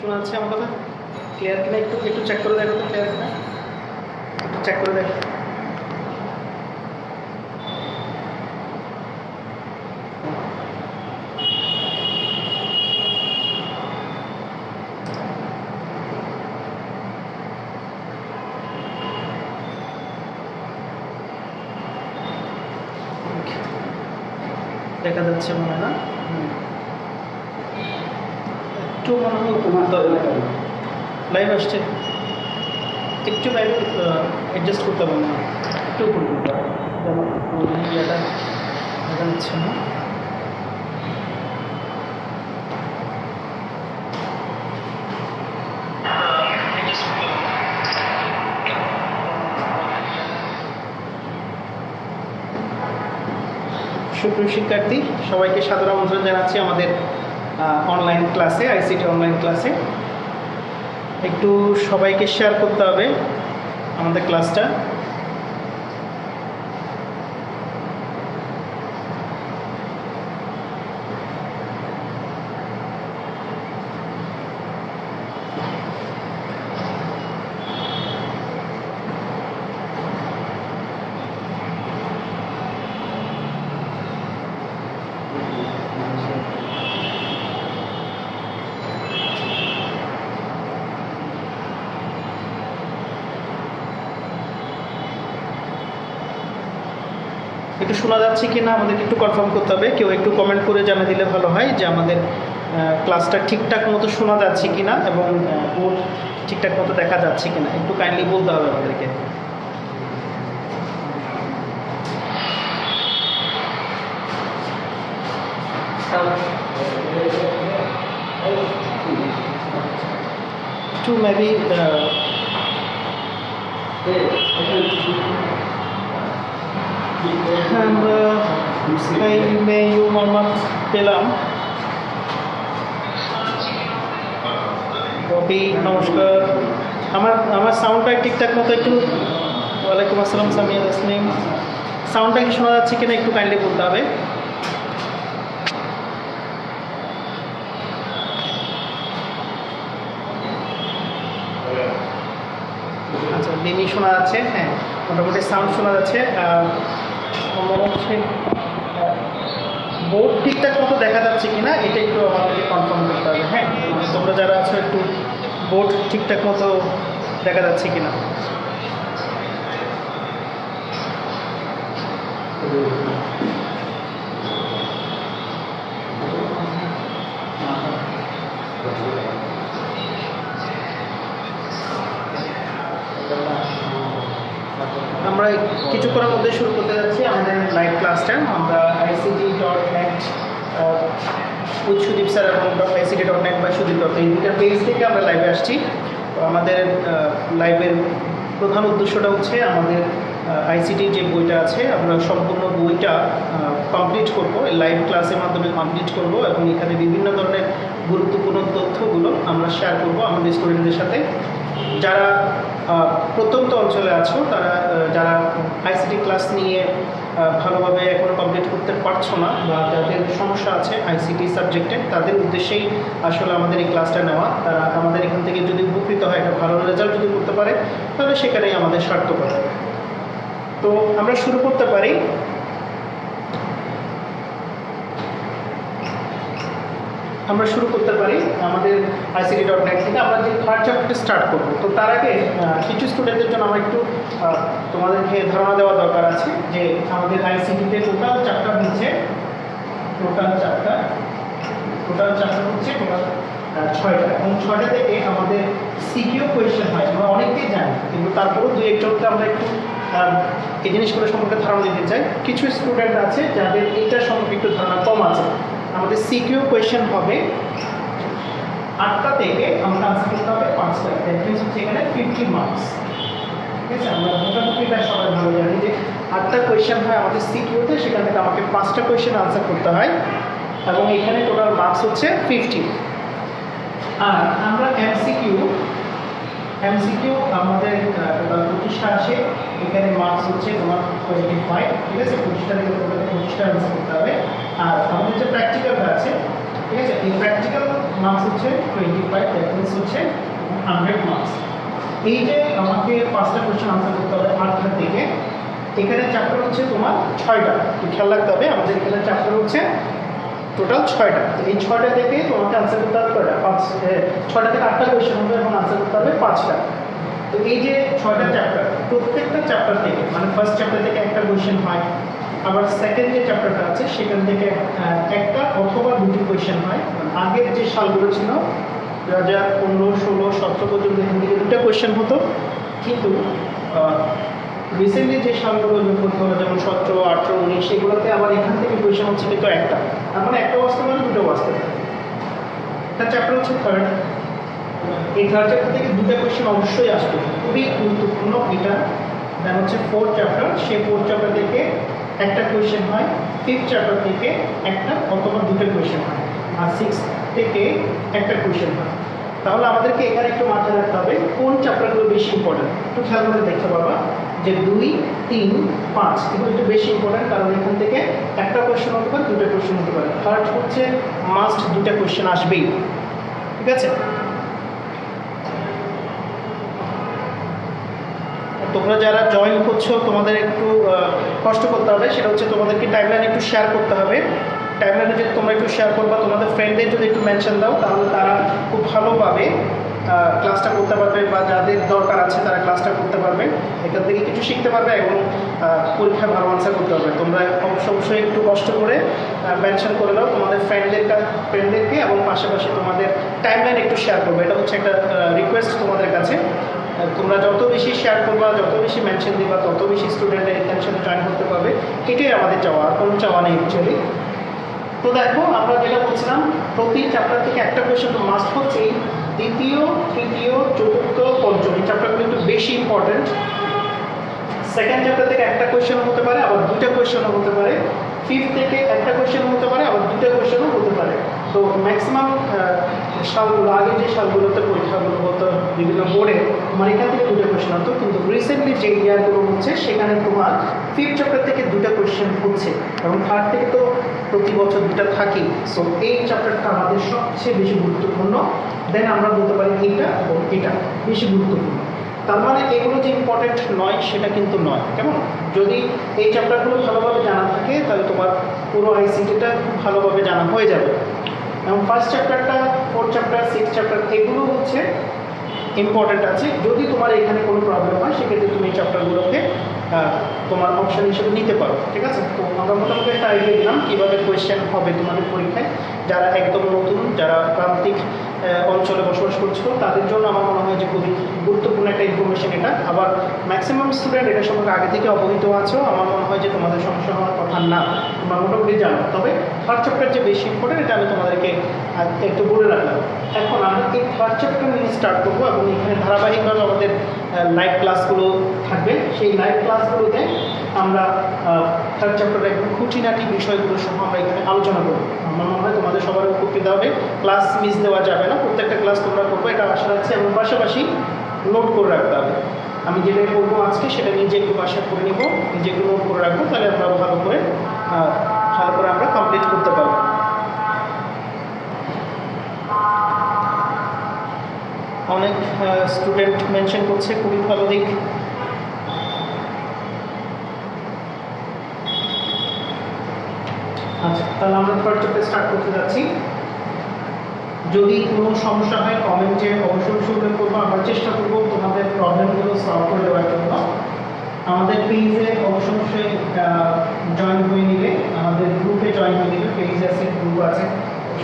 শোনা যাচ্ছে আমার কথা? ক্লিয়ার কিনা একটু একটু চেক করে দেখো তো, ক্লিয়ার কিনা একটু চেক করে দেখো। দেখা যাচ্ছে মনে হয় না, একটু মনে হয় লাইভ আসছে, একটু লাইভ অ্যাডজাস্ট করতে হবে না, একটু উপরে করতে হবে, যেমন ইয়েটা দেখা যাচ্ছে না। সুপ্রিয় শিক্ষার্থী, সবাইকে সাদর আমন্ত্রণ জানাচ্ছি আমাদের অনলাইন ক্লাসে, আইসিটি অনলাইন ক্লাসে। একটু সবাইকে শেয়ার করতে হবে আমাদের ক্লাসটা। একটু শোনা যাচ্ছে কি না আমাদেরকে একটু কনফার্ম করতে হবে। কেউ একটু কমেন্ট করে জানিয়ে দিলে ভালো হয় যে আমাদের ক্লাসটা ঠিকঠাক মতো শোনা যাচ্ছে কি না এবং বোর্ড ঠিকঠাক মতো দেখা যাচ্ছে কি না, একটু কাইন্ডলি বলতে হবে আমাদেরকে। To maybe মোহাম্মদ পেলাম। নমস্কার, আমার সাউন্ডটা ঠিকঠাক মতো একটু। ওয়ালাইকুম আসসালাম সামিয়া তাসনিম। সাউন্ডটা কি শোনা যাচ্ছে কিনা একটু কাইন্ডলি বলতে হবে। আচ্ছা, লিনি শোনা যাচ্ছে, হ্যাঁ মোটামুটি সাউন্ড শোনা যাচ্ছে। মনে হচ্ছে বোর্ড ঠিকঠাক মতো দেখা যাচ্ছে কিনা এটা একটু আমাদেরকে কনফার্ম করতে হবে। হ্যাঁ, তোমরা যারা আছো একটু বোর্ড ঠিকঠাক মতো দেখা যাচ্ছে কিনা। আমরা কিছুক্ষণের মধ্যে শুরু করতে যাচ্ছি আমাদের লাইভ ক্লাসটা। আমরা ICT.net উইথ সুদীপ স্যার এবং ICT.net বা সুদীপ.net এই দুটার পেজ থেকে আমরা লাইভে আসছি। তো আমাদের লাইভের প্রধান উদ্দেশ্যটা হচ্ছে আমাদের আইসিটি যে বইটা আছে আমরা সম্পূর্ণ বইটা কমপ্লিট করব, লাইভ ক্লাসের মাধ্যমে কমপ্লিট করব এবং এখানে বিভিন্ন ধরনের গুরুত্বপূর্ণ তথ্যগুলো আমরা শেয়ার করব আমাদের স্টুডেন্টদের সাথে। যারা প্রত্যন্ত অঞ্চলে আছো, তারা যারা আইসিটি ক্লাস নিয়ে ভালোভাবে এখনও কমপ্লিট করতে পারছো না বা যাদের সমস্যা আছে আইসিটি সাবজেক্টে, তাদের উদ্দেশ্যেই আসলে আমাদের এই ক্লাসটা নেওয়া। তারা আমাদের এখান থেকে যদি উপকৃত হয়, একটা ভালো রেজাল্ট যদি করতে পারে, তাহলে সেখানেই আমাদের সার্থকতা। তো আমরা শুরু করতে পারি। আমাদের ICT.net থেকে আমরা যে থার্ড চ্যাপ্টারটা স্টার্ট করব। তো তার আগে কিছু স্টুডেন্টদের জন্য আমার একটু তোমাদেরকে ধারণা দেওয়া দরকার আছে যে আমাদের আইসিটিতে টোটাল চ্যাপ্টার হচ্ছে টোটাল চ্যাপ্টার হচ্ছে টোটাল 6টা এবং 6টা থেকে আমাদের সিকিউ কোয়েশ্চেন হয়। আমরা অনেকেই জানি, কিন্তু তারপরেও দুই একজনকে আমরা একটু এই জিনিসগুলো সম্পর্কে ধারণা দিতে চাই। কিছু স্টুডেন্ট আছে যাদের এইটার সম্পর্কে একটু ধারণা কম আছে। আমাদের সিকিউ কোয়েশ্চেন হবে 8টা থেকে আমরা আনসার করতে হবে 5টা। দ্যাট মিনস হচ্ছে এখানে 50 মার্কস। ঠিক আছে, আমরা মোটামুটি এটা সবাই ভালো জানি যে 8টা কোয়েশ্চেন হয় আমাদের সিকিউতে, সেখান থেকে আমাকে 5টা কোয়েশ্চেন আনসার করতে হয় এবং এখানে টোটাল মার্কস হচ্ছে 50। আর আমরা এমসিকিউ আমাদের টোটাল 25টা আসে। এখানে মার্কস হচ্ছে তোমার 25। ঠিক আছে, 25টা থেকে তোমাদের 25টা আনসার করতে হবে। আর আমাদের যে প্র্যাকটিক্যালটা আছে, ঠিক আছে, এই প্র্যাকটিক্যাল মার্কস হচ্ছে 25, দ্যাট মিনস হচ্ছে 100 মার্কস। এই যে আমাকে 5টা কোয়েশ্চেন আনসার করতে হবে 8টা থেকে, এখানে চ্যাপ্টার হচ্ছে তোমার 6টা, একটু খেয়াল রাখতে হবে। আমাদের এখানে চ্যাপ্টার হচ্ছে টোটাল 6টা। তো এই 6টা থেকে তোমাকে আনসার করতে হবে কয়টা? 6টা থেকে 8টা কোয়েশ্চেন হবে এবং আনসার করতে হবে 5টা। তো এই যে 6টা চ্যাপ্টার, প্রত্যেকটা চ্যাপ্টার থেকে মানে ফার্স্ট চ্যাপ্টার থেকে একটা কোয়েশ্চেন হয়, আবার সেকেন্ড যে চ্যাপ্টারটা আছে সেখান থেকে একটা অথবা দুটি কোয়েশ্চেন হয়। আগের যে সালগুলো ছিল 2015, 16, 17 পর্যন্ত এখান থেকে দুটো কোয়েশ্চেন হতো, কিন্তু রিসেন্টলি যে সালগুলো করতে হলো যেমন 17, 18, 19 সেগুলোতে আবার এখান থেকে কোয়েশ্চেন হচ্ছে কিন্তু একটা, তার মানে একটা বাঁচতে পারে দুটো বাঁচতে পারে। একটা চ্যাপ্টার হচ্ছে থার্ড, এই থার্ড চ্যাপ্টার থেকে দুটো কোয়েশ্চেন অবশ্যই আসবে, খুবই গুরুত্বপূর্ণ এটা। দেন হচ্ছে ফোর্থ চ্যাপ্টার, সেই ফোর্থ চ্যাপ্টার থেকে একটা কোয়েশ্চেন হয়, ফিফথ চ্যাপ্টার থেকে একটা অথবা দুটো কোয়েশ্চেন হয়, আর সিক্স থেকে একটা কোয়েশ্চেন হয়। তাহলে আমাদেরকে এখানে একটু মাথায় রাখতে হবে কোন চ্যাপ্টারগুলো বেশি ইম্পর্টেন্ট। একটু খেয়াল করে দেখতে পারবা যে 2, 3, 5 এগুলো একটু বেশি ইম্পর্টেন্ট, কারণ এখান থেকে একটা কোয়েশ্চেন হতে পারে, দুটো কোয়েশ্চেন হতে পারে। থার্ড হচ্ছে মাস্ট দুটো কোয়েশ্চেন আসবেই, ঠিক আছে? তোমরা যারা জয়েন করছো তোমাদের একটু কষ্ট করতে হবে, সেটা হচ্ছে তোমাদেরকে টাইমলাইন একটু শেয়ার করতে হবে। টাইমলাইনে যদি তোমরা একটু শেয়ার করবা, তোমাদের ফ্রেন্ডদের যদি একটু মেনশন দাও, তাহলে তারা খুব ভালোভাবে ক্লাসটা করতে পারবে, বা যাদের দরকার আছে তারা ক্লাসটা করতে পারবে, এখান থেকে কিছু শিখতে পারবে এবং পরীক্ষায় ভালো আনসার করতে পারবে। তোমরা অবশ্যই একটু কষ্ট করে মেনশন করে দাও তোমাদের ফ্রেন্ডদেরকে, এবং পাশাপাশি তোমাদের টাইমলাইন একটু শেয়ার করবে। এটা হচ্ছে একটা রিকোয়েস্ট তোমাদের কাছে। তোমরা যত বেশি শেয়ার করবা, যত বেশি মেনশন দিবা, তত বেশি স্টুডেন্টের এখানে সাথে জয়েন করতে পারবে। এটাই আমাদের চাওয়া, আর কোনো চাওয়া নেই অ্যাকচুয়ালি। তো দেখো, আমরা যেটা বলছিলাম, প্রতি চ্যাপ্টার থেকে একটা কোয়েশ্চেন তো মাস্ট হচ্ছেই। দ্বিতীয়, তৃতীয়, চতুর্থ, পঞ্চম এই চ্যাপ্টারগুলো একটু বেশি ইম্পর্টেন্ট। সেকেন্ড চ্যাপ্টার থেকে একটা কোয়েশ্চেন হতে পারে, আবার দুটো কোয়েশ্চেনও হতে পারে। ফিফথ থেকে একটা কোয়েশ্চেন হতে পারে, আবার দুটো কোয়েশ্চেনও হতে পারে। তো ম্যাক্সিমাম সালগুলো, আগে যে সালগুলোতে পরীক্ষাগুলো হতো বিভিন্ন বোর্ডে, তোমার এখান থেকে দুটো কোয়েশ্চেন হতো, কিন্তু রিসেন্টলি যে ইয়ারগুলো হচ্ছে সেখানে তোমার ফিফথ চ্যাপ্টার থেকে দুটো কোয়েশ্চেন হচ্ছে, এবং থার্ড থেকে তো প্রতি বছর দুটো থাকেই। সো এই চ্যাপ্টারটা আমাদের সবচেয়ে বেশি গুরুত্বপূর্ণ। দেন আমরা বলতে পারি এটা এবং এটা বেশি গুরুত্বপূর্ণ। তার মানে এগুলো যে ইম্পর্টেন্ট নয় সেটা কিন্তু নয়, কেমন? যদি এই চ্যাপ্টারগুলো ভালোভাবে জানা থাকে তাহলে তোমার পুরো আইসিটিটা খুব ভালোভাবে জানা হয়ে যাবে। এবং ফার্স্ট চ্যাপ্টারটা, ফোর্থ চ্যাপ্টার, সিক্স চ্যাপ্টার এগুলো হচ্ছে ইম্পর্টেন্ট আছে। যদি তোমার এখানে কোনো প্রবলেম হয় সেক্ষেত্রে তুমি এই চ্যাপ্টারগুলোকে তোমার অপশন হিসেবে নিতে পারো, ঠিক আছে? তো আমরা মোটামুটি একটা আইডিয়া দিলাম কীভাবে কোয়েশ্চেন হবে তোমাদের পরীক্ষায়। যারা একদম নতুন, যারা প্রান্তিক অঞ্চলে বসবাস করছো, তাদের জন্য আমার মনে হয় যে খুবই গুরুত্বপূর্ণ একটা ইনফরমেশন এটা। আবার ম্যাক্সিমাম স্টুডেন্ট এটা সম্পর্কে আগে থেকে অবহিত আছো, আমার মনে হয় যে তোমাদের সমস্যা হওয়ার কথা না, তোমরা মোটামুটি জানো। তবে থার্ড চ্যাপ্টার যে বেশি ইম্পর্টেন্ট এটা আমি তোমাদেরকে একটু বলে রাখলাম। এখন আমরা এই থার্ড চ্যাপ্টার নিয়ে স্টার্ট করবো, এবং এখানে ধারাবাহিকভাবে আমাদের লাইভ ক্লাসগুলো থাকবে। সেই লাইভ ক্লাসগুলোতে আমরা থার্ড চ্যাপ্টারের একদম খুঁটিনাটি বিষয়গুলো সহ আমরা এখানে আলোচনা করবো। আমার মনে হয় তোমাদের সবার উপকৃত হবে, ক্লাস মিস দেওয়া যাবে না, প্রত্যেকটা ক্লাস তোমরা করবো, এটা আশা রাখছি। এবং পাশাপাশি নোট করে রাখতে হবে। আমি যেটা করবো আজকে সেটা নিজে একটু বাসায় করে নিব, নিজে একটু নোট করে রাখবো, তাহলে আমরা ভালো করে আমরা কমপ্লিট করতে পারবো। অনেক স্টুডেন্ট মেনশন করছে, খুবই ভালো দিক। আচ্ছা, তাহলে আমরা থার্ড চ্যাপ্টার স্টার্ট করতে যাচ্ছি। যদি কোনো সমস্যা হয় কমেন্টে অবশ্যই শুরু করবো, আমরা চেষ্টা করবো তোমাদের প্রবলেমগুলো সলভ করে দেওয়ার জন্য। আমাদের পেজে অবশ্যই জয়েন হয়ে নিবে, আমাদের গ্রুপে জয়েন হয়ে নিবে, পেজ আছে, গ্রুপ আছে,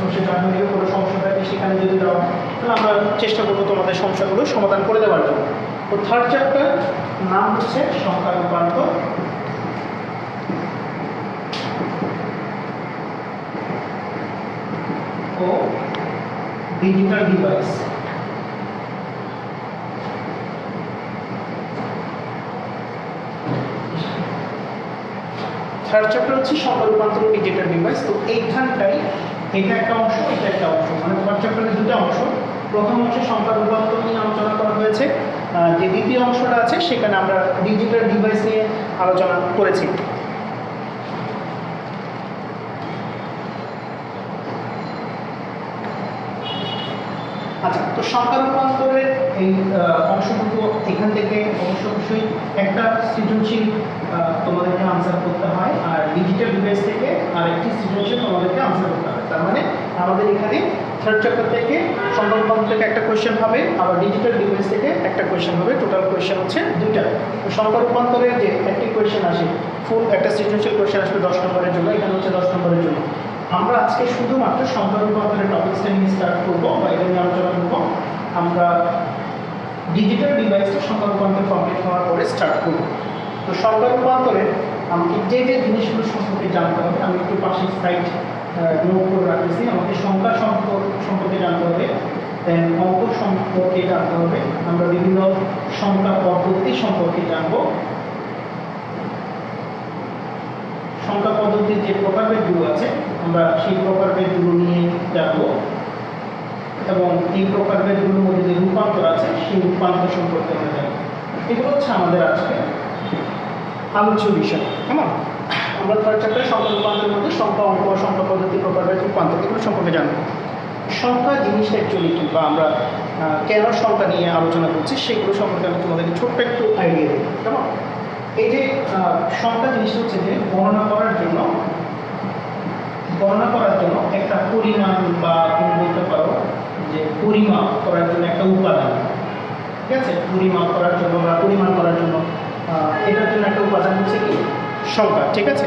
অবশ্যই জয়েন হয়ে নিবে। কোনো সমস্যা থাকে সেখানে যদি যাও, তাহলে আমরা চেষ্টা করবো তোমাদের সমস্যাগুলো সমাধান করে দেওয়ার জন্য। তো থার্ড চ্যাপ্টার নাম হচ্ছে সংখ্যা রূপান্তর। ও ডিজিটাল ডিভাইস। থার্ড চ্যাপ্টার হচ্ছে সংখ্যা রূপান্তর ও ডিজিটাল ডিভাইস। তো এইখানটাই এটা একটা অংশ, এটা একটা অংশ, মানে থার্ড চ্যাপ্টারের দুটো অংশ। প্রথম অংশে সংখ্যা রূপান্তর নিয়ে আলোচনা করা হয়েছে, যে দ্বিতীয় অংশটা আছে সেখানে আমরা ডিজিটাল ডিভাইস নিয়ে আলোচনা করেছি। আচ্ছা, তো সংখ্যা রূপান্তরের এই অংশটুকু এখান থেকে অবশ্যই একটা সৃজনশীল তোমাদেরকে আনসার করতে হয়, আর ডিজিটাল ডিভাইস থেকে আরেকটি সৃজনশীল তোমাদেরকে আনসার করতে হয়। তার মানে আমাদের এখানে থার্ড চ্যাপ্টার থেকে সংখ্যা রূপান্তর থেকে একটা কোয়েশ্চেন হবে, আবার ডিজিটাল ডিভাইস থেকে একটা কোয়েশ্চেন হবে। টোটাল কোয়েশ্চেন হচ্ছে দুইটা। তো সংখ্যা রূপান্তরের যে একটি কোয়েশ্চেন আসে, ফুল একটা সৃজনশীল কোয়েশ্চেন আসবে 10 নম্বরের জন্য, এখানে হচ্ছে 10 নম্বরের জন্য। আমরা আজকে শুধুমাত্র সংখ্যা রূপান্তরের টপিকসটা নিয়ে স্টার্ট করবো বা এটা নিয়ে আলোচনা করবো। আমরা ডিজিটাল ডিভাইসটা সংখ্যা রূপান্তর কমপ্লিট হওয়ার পরে স্টার্ট করবো। তো সংখ্যা রূপান্তরের আমাকে যে যে জিনিসগুলো সম্পর্কে জানতে হবে, আমি একটু পাশে সাইড নোট করে রাখতেছি। আমাকে সংখ্যা সম্পর্কে জানতে হবে, দেন অঙ্ক সম্পর্কে জানতে হবে, আমরা বিভিন্ন সংখ্যা পদ্ধতি সম্পর্কে জানবো, সংখ্যা পদ্ধতির যে প্রকারভেদগুলো আছে আমরা সেই প্রকারভেদগুলো নিয়ে জানবো, এবং এই প্রকারভেদগুলোর মধ্যে যে রূপান্তর আছে সেই রূপান্তর সম্পর্কে আমরা জানবো। এগুলো হচ্ছে আমাদের আজকে আলোচ্য বিষয়। কেমন? আমরা থার্ড চ্যাপ্টার সংখ্যা রূপান্তরের মধ্যে সংখ্যা, অঙ্ক, সংখ্যা পদ্ধতি, প্রকারভেদ, রূপান্তর এগুলো সম্পর্কে জানবো। সংখ্যা জিনিসটা অ্যাকচুয়ালি কি, বা আমরা কেন সংখ্যা নিয়ে আলোচনা করছি সেগুলো সম্পর্কে আমি তোমাদেরকে ছোট্ট একটু আইডিয়া দিই। কেমন? এই যে সংখ্যা জিনিসটা হচ্ছে যে গণনা করার জন্য একটা পরিমাণ, বা তুমি বলতে পারো যে পরিমাপ করার জন্য একটা উপাদান। ঠিক আছে? পরিমাপ করার জন্য বা পরিমাণ করার জন্য এটার জন্য একটা উপাদান হচ্ছে কি সংখ্যা। ঠিক আছে?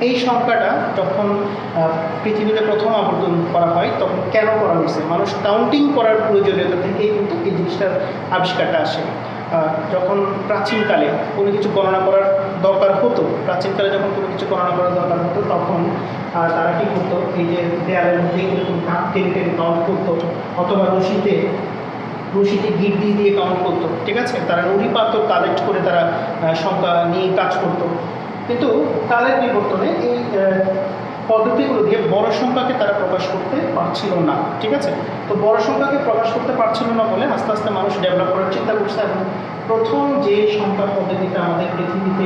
এই সংখ্যাটা যখন পৃথিবীতে প্রথম আবর্তন করা হয় তখন কেন করা হয়েছে? মানুষ কাউন্টিং করার প্রয়োজনীয়তা থেকেই কিন্তু এই জিনিসটার আবিষ্কারটা আসে। যখন প্রাচীনকালে কোনো কিছু গণনা করার দরকার হতো, যখন কোনো কিছু গণনা করার দরকার হতো তখন তারা কী করতো, এই যে দেয়ালের মধ্যে এরকম কাঠ টেনে টেনে কাউন্ট করতো, অথবা রশিতে গিট দিয়ে কাউন্ট করতো। ঠিক আছে? তারা নুড়ি পাথর কালেক্ট করে তারা সংখ্যা নিয়ে কাজ করতো। কিন্তু কালের বিবর্তনে এই পদ্ধতিগুলো দিয়ে বড় সংখ্যাকে তারা প্রকাশ করতে পারছিল না। ঠিক আছে? তো বড় সংখ্যাকে প্রকাশ করতে পারছিল না বলে আস্তে আস্তে মানুষ ডেভেলপ করার চিন্তা করছে, এবং প্রথম যে সংখ্যা পদ্ধতিটা আমাদের পৃথিবীতে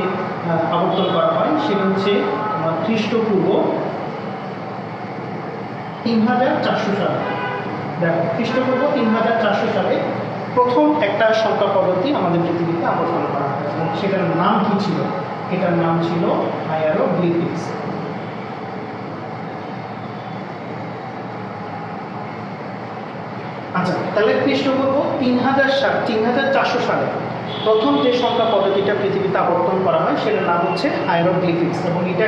আবর্তন করা হয় সেটা হচ্ছে খ্রিস্টপূর্ব 3400 সালে। দেখো, খ্রিস্টপূর্ব 3400 সালে প্রথম একটা সংখ্যা পদ্ধতি আমাদের পৃথিবীতে আবর্তন করা হয়, এবং সেটার নাম কি ছিল? এটার নাম ছিল হায়ারোগ্লিফিক্স। আচ্ছা, তাহলে খ্রিস্টপূর্ব 3400 সালে প্রথম যে সংখ্যা পদ্ধতিটা পৃথিবীতে আবর্তন করা হয় সেটার নাম হচ্ছে হায়ারোগ্লিফিক্স, এবং এটা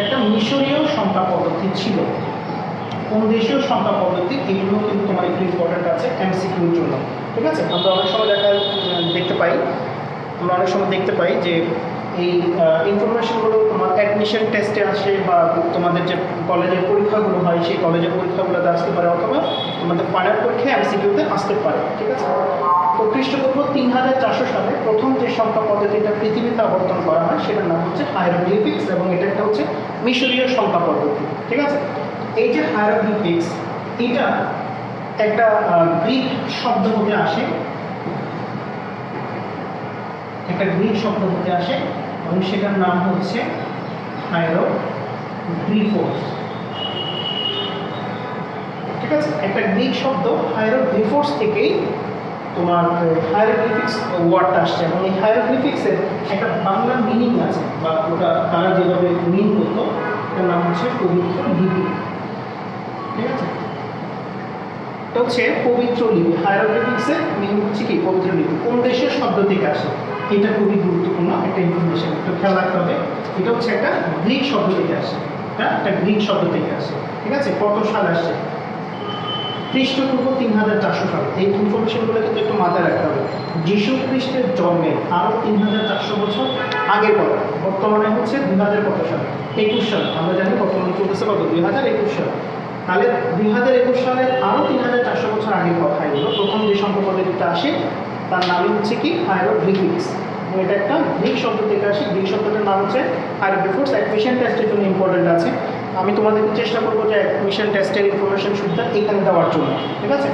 একটা মিশরীয় সংখ্যা পদ্ধতি ছিল। কোন দেশীয় সংখ্যা পদ্ধতি, এগুলো কিন্তু তোমার একটু ইম্পর্টেন্ট আছে এমসিকিউর জন্য। ঠিক আছে? আমরা অনেক সময় দেখতে পাই যে এই ইনফরমেশনগুলো তোমার অ্যাডমিশন টেস্টে আসে, বা তোমাদের যে কলেজের পরীক্ষাগুলো হয় সেই কলেজের পরীক্ষাগুলোতে আসতে পারে, অথবা তোমাদের ফাইনাল পরীক্ষায় এমসিকিউতে আসতে পারে। ঠিক আছে? তো খ্রিস্টপূর্ব 3400 সালে প্রথম যে সংখ্যা পদ্ধতিটা পৃথিবীতে আবর্তন করা হয় সেটার নাম হচ্ছে হায়ারোগ্লিফিক্স, এবং এটা একটা হচ্ছে মিশরীয় সংখ্যা পদ্ধতি। ঠিক আছে? এই যে হায়ারোগ্লিফিক্স, এটা একটা গ্রিক শব্দ হতে আসে, এবং সেটার নাম হচ্ছে হায়ারোগ্লিফোস। ঠিক আছে? একটা গ্রিক শব্দ হায়ারোগ্লিফোস থেকেই তোমার হায়ারোগ্লিফিক্স ওয়ার্ডটা আসছে, এবং এই হায়ারোগ্লিফিক্সের একটা বাংলা মিনিং আছে, বা ওটা তারা যেভাবে মিন করতো এটার নাম হচ্ছে পবিত্র লিপি। ঠিক আছে? এটা হচ্ছে পবিত্র লিপি। হায়ারোগ্লিফিক্সের মিনিং হচ্ছে কি? পবিত্র লিপি। কোন দেশের শব্দ থেকে আসে? এটা খুবই গুরুত্বপূর্ণ একটা ইনফরমেশন, একটু খেয়াল রাখতে হবে। এটা হচ্ছে একটা গ্রিক শব্দ থেকে আসে। ঠিক আছে? কত সাল আসছে? খ্রিস্টপূর্ব 3400 সাল। এই ইনফরমেশনগুলো কিন্তু একটু মাথায় রাখতে হবে। যিশু খ্রিস্টের জন্মের আরও 3400 বছর আগের কথা। বর্তমানে হচ্ছে 2000 কত সাল? 21 সাল। আমরা জানি বর্তমানে চলতেছে কত? 2021 সাল। তাহলে 2021 সালের আরও 3400 বছর আগের কথা এগুলো। প্রথম যে সংখ্যা পদ্ধতিটা আসে তার নামই হচ্ছে কি? হায়ারোগ্লিফিক্স। এটা একটা গ্রিক শব্দ থেকে আসে। গ্রিক শব্দটার নাম হচ্ছে হায়ারোগ্লিফোস। অ্যাডমিশন টেস্টের জন্য ইম্পর্টেন্ট আছে। আমি তোমাদেরকে চেষ্টা করবো যে অ্যাডমিশন টেস্টের ইনফরমেশন সুবিধা এখানে দেওয়ার জন্য। ঠিক আছে?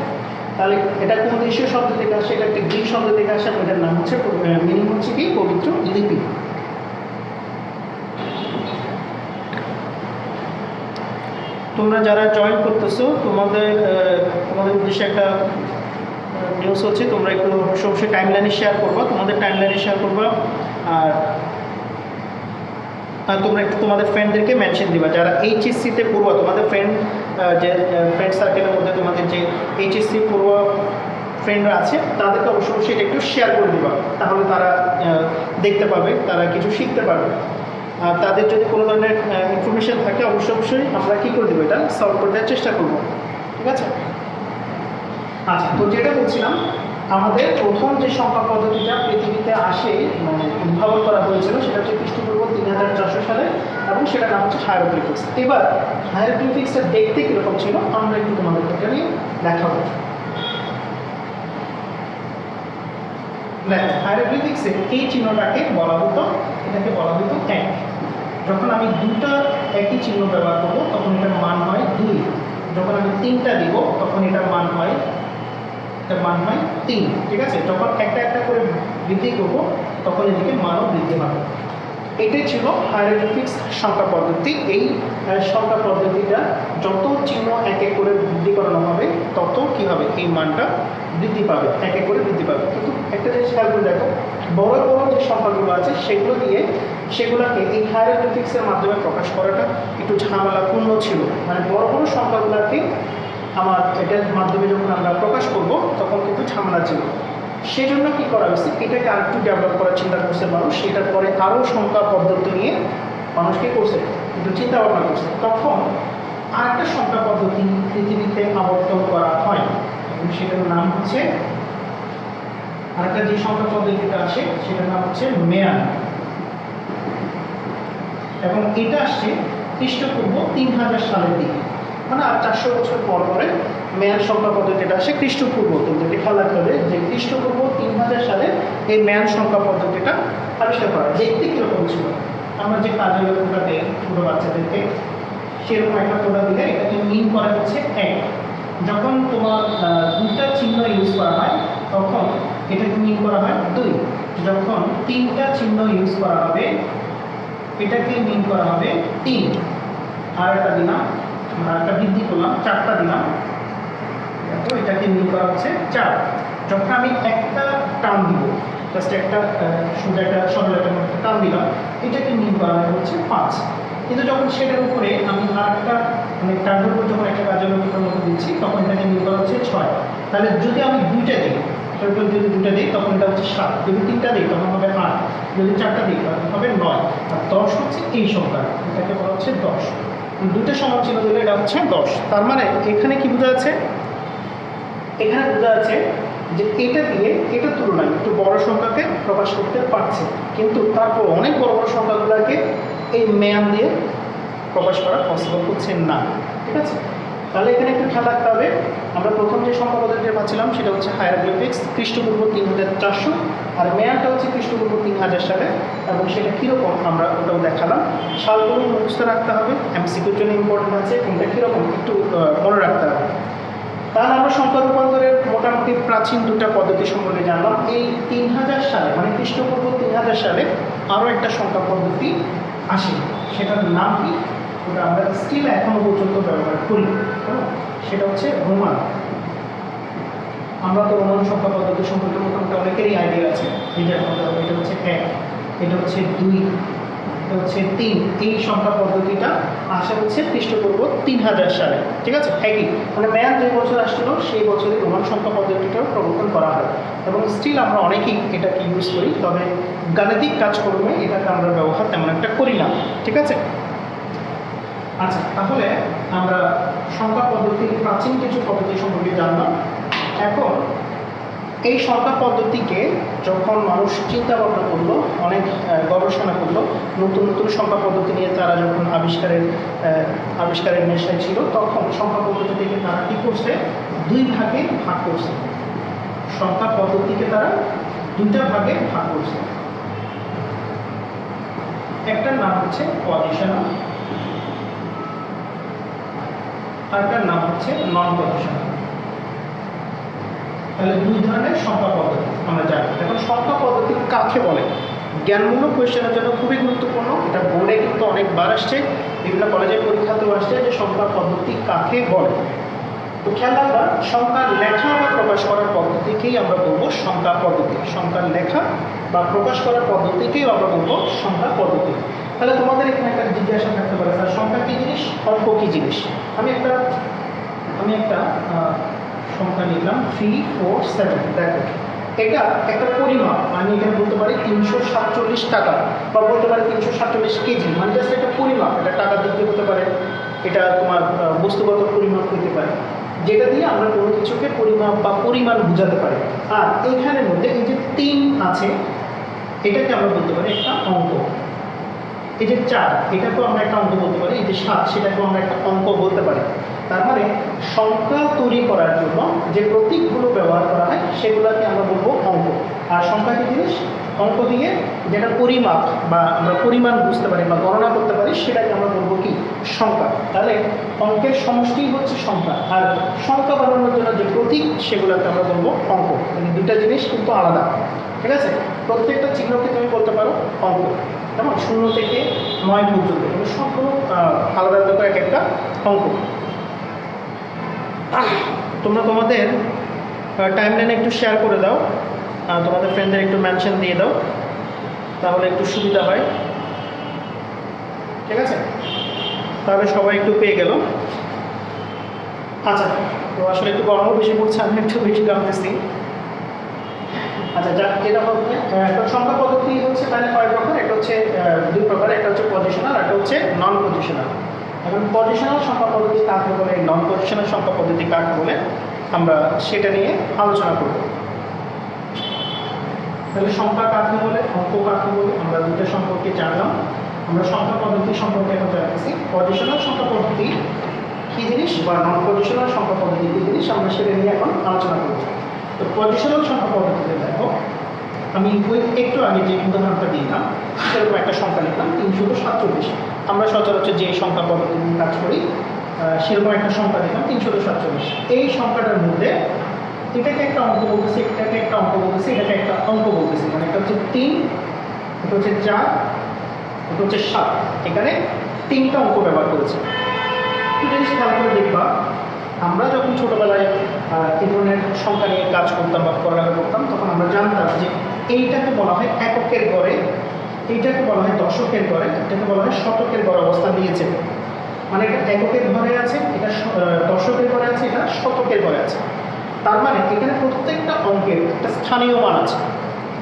তাহলে এটা কোন দেশীয় শব্দ থেকে আসে? এটা একটা গ্রিক শব্দ থেকে আসে, এটার নাম হচ্ছে, মিনিং হচ্ছে কি? পবিত্র লিপি। তোমরা যারা জয়েন করতেছো তোমাদের তোমাদের উদ্দেশ্যে একটা নিউজ হচ্ছে, তোমরা একটু অবশ্যই টাইমলাইনে শেয়ার করবা, তোমাদের টাইমলাইনে শেয়ার করবা। আর তোমরা একটু তোমাদের ফ্রেন্ডদেরকে মেনশন দিবা যারা এইচএসসিতে পড়ুয়া, তোমাদের ফ্রেন্ড যে ফ্রেন্ড সার্কেলের মধ্যে তোমাদের যে এইচএসসি পড়ুয়া ফ্রেন্ডরা আছে তাদেরকে অবশ্যই এটা একটু শেয়ার করে দিবা, তাহলে তারা দেখতে পাবে, তারা কিছু শিখতে পারবে। আর তাদের যদি কোনো ধরনের ইনফরমেশান থাকে অবশ্যই আমরা কী করে দেবো, এটা সলভ করে দেওয়ার চেষ্টা করবো, ঠিক আছে? আচ্ছা, তো যেটা বলছিলাম, আমাদের প্রথম যে সংখ্যা পদ্ধতিটা পৃথিবীতে আসে মানে উদ্ভাবন করা হয়েছিল সেটা হচ্ছে খ্রিস্টপূর্ব 3400 সালে, এবং সেটার নাম হচ্ছে হায়ারোগ্লিফিক্স। এবার হায়ারোগ্লিফিক্সটা দেখতে কীরকম ছিল আমরা একটু তোমাদের এখানে দেখাবো। হায়ারোগ্লিফিক্সে এই চিহ্নটাকে বলা হতো, এটাকে বলা হতো এক। যখন আমি দুটা একই চিহ্ন ব্যবহার করবো তখন এটার মান হয় 2। যখন আমি 3টা দিব তখন এটার মান হয় 3, ঠিক আছে? যখন একটা একটা করে বৃদ্ধি করবো তখন এদিকে মানও বৃদ্ধি হবে। এটাই ছিল হায়ারোগ্লিফিক্স সংখ্যা পদ্ধতি। এই সংখ্যা পদ্ধতিটা যত চিহ্ন এক এক করে বৃদ্ধি করানো হবে তত কী হবে, এই মানটা বৃদ্ধি পাবে, এক এক করে বৃদ্ধি পাবে। কিন্তু একটা জিনিস খেয়াল করে দেখো, বড় বড় যে সংখ্যাগুলো আছে সেগুলোকে এই হায়ারোগ্লিফিক্সের মাধ্যমে প্রকাশ করাটা একটু ঝামেলাপূর্ণ ছিল। মানে বড় বড় সংখ্যাগুলোকে আমার এটার মাধ্যমে যখন আমরা প্রকাশ করব তখন কিন্তু ঝামেলা ছিল। সেই জন্য কী করা হয়েছে, এটাকে আরেকটু ডেভেলপ করার চিন্তা করছে মানুষ। এটার পরে আরও সংখ্যা পদ্ধতি নিয়ে মানুষ কী করছে, একটু চিন্তা ভাবনা করছে। তখন আরেকটা সংখ্যা পদ্ধতি পৃথিবীতে আবর্তন করা হয় এবং সেটার নাম হচ্ছে, আরেকটা যে সংখ্যা পদ্ধতিটা আসে সেটার নাম হচ্ছে মেয়ান। এবং এটা আসছে খ্রিস্টপূর্ব 3000 সালের দিকে, মানে আর 400 বছর পর পরে মেয়ান সংখ্যা পদ্ধতিটা আসে খ্রিস্টপূর্ব। কিন্তু খেয়াল রাখতে হবে যে খ্রিস্টপূর্ব 3000 সালে এই মেয়ান সংখ্যা পদ্ধতিটা আবিষ্কার করা। দেখতে কীরকম ছিল, আমরা যে কাজের ফোঁটা দেই ছোটো বাচ্চাদেরকে, সেরকম একটা ফোঁটা দিলে এটাকে মিন করা হচ্ছে 1। যখন তোমার দুটা চিহ্ন ইউজ করা হয় তখন এটাকে মিন করা হয় 2। যখন 3টা চিহ্ন ইউজ করা হবে এটাকে মিন করা হবে 3। আর একটা দিলাম, আমরা একটা বৃদ্ধি করলাম, 4টা দিলাম, তো এটাকে মিন করা হচ্ছে 4। যখন আমি একটা টার্ম দিব, জাস্ট একটা সোজা একটা সরল একটা টার্ম দিলাম, এটাকে মিন করা হচ্ছে 5। কিন্তু যখন সেটার উপরে আমি আরেকটা মানে টার্মের উপর যখন একটা কাজের মতো দিচ্ছি তখন এটাকে মিন করা হচ্ছে 6। তাহলে যদি আমি 2টা দিই, যদি 2টা দিই তখন এটা হচ্ছে 7, যদি 3টা দিই তখন হবে 8, যদি 4টা দিই তখন হবে 9। আর 10 হচ্ছে এই সংখ্যা, এটাকে বলা হচ্ছে 10। দুটো সমান চিহ্ন দিলে এটা হচ্ছে 10। তার মানে এখানে কি বোঝা যাচ্ছে, এখানে বোঝা যাচ্ছে যে এটা দিয়ে এটার তুলনায় একটু বড় সংখ্যাকে প্রকাশ করতে পারছে, কিন্তু তারপর অনেক বড় বড় সংখ্যাগুলোকে এই মেয়ান দিয়ে প্রকাশ করা পসিবল হচ্ছে না, ঠিক আছে? তাহলে এখানে একটু খেয়াল রাখতে হবে। আমরা প্রথম যে সংখ্যা পদ্ধতিটা পাচ্ছিলাম সেটা হচ্ছে হায়ারোগ্লিফিক্স খ্রিস্টপূর্ব 3400, আর মেয়ানটা হচ্ছে খ্রিস্টপূর্ব 3000 সালে, এবং সেটা কীরকম আমরা ওটাও দেখালাম। সালগুলো মুখস্থ রাখতে হবে, এমসিকিউর জন্য ইম্পর্টেন্ট আছে, কোনটা কীরকম একটু মনে রাখতে হবে। তাহলে আমরা সংখ্যা রূপান্তরের মোটামুটি প্রাচীন দুটা পদ্ধতি সম্পর্কে জানলাম। এই 3000 সালে মানে খ্রিস্টপূর্ব 3000 সালে আরও একটা সংখ্যা পদ্ধতি আসে, সেটার নাম কি, ওটা আমরা স্টিল এখনও পর্যন্ত ব্যবহার করি, সেটা হচ্ছে রোমান। আমরা তো রোমান সংখ্যা পদ্ধতি সম্পর্কে মোটামুটি অনেকেরই আইডিয়া আছে। এটা হচ্ছে 1, এটা হচ্ছে 2, এটা হচ্ছে 3। এই সংখ্যা পদ্ধতিটা আসা হচ্ছে খ্রিস্টপূর্ব 3000 সালে, ঠিক আছে? একই মানে মেয়ান যে বছর আসছিল সেই বছরই রোমান সংখ্যা পদ্ধতিটাও প্রবর্তন করা হয়, এবং স্টিল আমরা অনেকেই এটাকে ইউজ করি। তবে গাণিতিক কাজকর্মে এটাকে আমরা ব্যবহার তেমন একটা করি না, ঠিক আছে? আচ্ছা, তাহলে আমরা সংখ্যা পদ্ধতির প্রাচীন কিছু পদ্ধতি সম্পর্কে জানলাম। এখন এই সংখ্যা পদ্ধতিকে যখন মানুষ চিন্তা ভাবনা করলো, অনেক গবেষণা করলো, নতুন নতুন সংখ্যা পদ্ধতি নিয়ে তারা যখন আবিষ্কারের নেশায় ছিল, তখন সংখ্যা পদ্ধতিকে তারা কী করছে, 2 ভাগে ভাগ করছে। সংখ্যা পদ্ধতিকে তারা 2টা ভাগে ভাগ করছে। একটার নাম হচ্ছে পজিশনাল, আরেকটার নাম হচ্ছে নন পজিশনাল। তাহলে 2 ধরনের সংখ্যা পদ্ধতি আমরা জানি। এখন সংখ্যা পদ্ধতি কাকে বলে, জ্ঞানমূলক কোয়েশ্চেনের জন্য খুবই গুরুত্বপূর্ণ। এটা বোর্ডে কিন্তু অনেকবার আসছে, বিভিন্ন কলেজের পরীক্ষাতেও আসছে যে সংখ্যা পদ্ধতি কাকে বলে। তো খেয়াল রাখবা সংখ্যা লেখা বা প্রকাশ করার পদ্ধতিকেই আমরা বলবো সংখ্যা পদ্ধতি। সংখ্যা লেখা বা প্রকাশ করার পদ্ধতিকেই আমরা বলবো সংখ্যা পদ্ধতি। তাহলে তোমাদের এখানে একটা জিজ্ঞাসা থাকতে পারে, স্যার সংখ্যা কি জিনিস, অঙ্ক কি জিনিস? আমি একটা সংখ্যা লিখলাম 347। দেখো এটা একটা পরিমাপ, আমি এখানে বলতে পারি 347 টাকা বা বলতে পারি 347 কেজি, মানে জাস্ট একটা পরিমাপ। এটা টাকার দিক দিয়ে হতে পারে, এটা তোমার বস্তুগত পরিমাপ হতে পারে, যেটা দিয়ে আমরা কোনো কিছুকে পরিমাপ বা পরিমাণ বোঝাতে পারি। আর এইখানের মধ্যে এই যে 3 আছে, এটাকে আমরা বলতে পারি একটা অঙ্ক। এই যে 4, এটাকেও আমরা একটা অঙ্ক বলতে পারি। এই যে 7, সেটাকেও আমরা একটা অঙ্ক বলতে পারি। তার মানে সংখ্যা তৈরি করার জন্য যে প্রতীকগুলো ব্যবহার করা হয় সেগুলোকে আমরা বলবো অঙ্ক। আর সংখ্যা কি জিনিস? অঙ্ক দিয়ে যেটা পরিমাপ বা আমরা পরিমাণ বুঝতে পারি বা গণনা করতে পারি সেটাকে আমরা বলবো কি? সংখ্যা। তাহলে অঙ্কের সমষ্টি হচ্ছে সংখ্যা, আর সংখ্যা বানানোর জন্য যে প্রতীক সেগুলোকে আমরা বলবো অঙ্ক। মানে দুটা জিনিস কিন্তু আলাদা, ঠিক আছে? প্রত্যেকটা চিহ্নকে তুমি বলতে পারো অঙ্ক, যেমন 0 থেকে 9 পর্যন্ত, কিন্তু সবগুলো আলাদা আলাদা এক একটা অঙ্ক। তোমরা তোমাদের টাইমলাইনে একটু শেয়ার করে দাও, তোমাদের ফ্রেন্ডদের একটু মেনশন দিয়ে দাও, তাহলে একটু সুবিধা হয়, ঠিক আছে? তাহলে সবাই একটু পেয়ে গেল। আচ্ছা, তো আসলে একটু গরমও বেশি পড়ছে, আমি একটু বেশি গামতেছি। আচ্ছা, যেটা হবে একটা সংখ্যা পদ্ধতি হচ্ছে তাহলে কয় প্রকার? একটা হচ্ছে 2 প্রকার, একটা হচ্ছে পজিশনাল, একটা হচ্ছে নন পজিশনাল। এখন পজিশনাল সংখ্যা পদ্ধতি কাকে বলে, নন পজিশনাল সংখ্যা পদ্ধতি কাকে বলে, আমরা সেটা নিয়ে আলোচনা করব। তাহলে সংখ্যা কাকে বলে, অঙ্ক কাকে বলে, আমরা দুটো সম্পর্কে জানলাম। আমরা সংখ্যা পদ্ধতি সম্পর্কে এখন জানতেছি। পজিশনাল সংখ্যা পদ্ধতি কি জিনিস বা নন পজিশনাল সংখ্যা পদ্ধতি কি জিনিস, আমরা সেটা নিয়ে এখন আলোচনা করব। তো পজিশনাল সংখ্যা পদ্ধতিতে দেখো, আমি একটু আগে যে উদাহরণটা দিলাম সেরকম একটা সংখ্যা লিখলাম 347। আমরা সচরাচর যে সংখ্যা পদ্ধতি নিয়ে কাজ করি সেরকম একটা সংখ্যা দিলাম 347। এই সংখ্যাটার মধ্যে এটাকে একটা অঙ্ক বলতেছি, এটাকে একটা অঙ্ক বলতেছি, এটাকে একটা অঙ্ক বলতেছি। মানে এটা হচ্ছে 3, এটা হচ্ছে 4, এটা হচ্ছে 7। এখানে 3টা অঙ্ক ব্যবহার করেছে। একটু জিনিস খেয়াল করে দেখবা, আমরা যখন ছোটবেলায় এই ধরনের সংখ্যা নিয়ে কাজ করতাম বা পড়ালেখা করতাম, তখন আমরা জানতাম যে এইটাকে বলা হয় এককের গড়ে, এইটাকে বলা হয় দশকের গড়ে, এটাকে বলা হয় শতকের গড় অবস্থান নিয়েছে। মানে এটা এককের ঘরে আছে, এটা দশকের ঘরে আছে, এটা শতকের ঘরে আছে। তার মানে এখানে প্রত্যেকটা অঙ্কের একটা স্থানীয় মান আছে,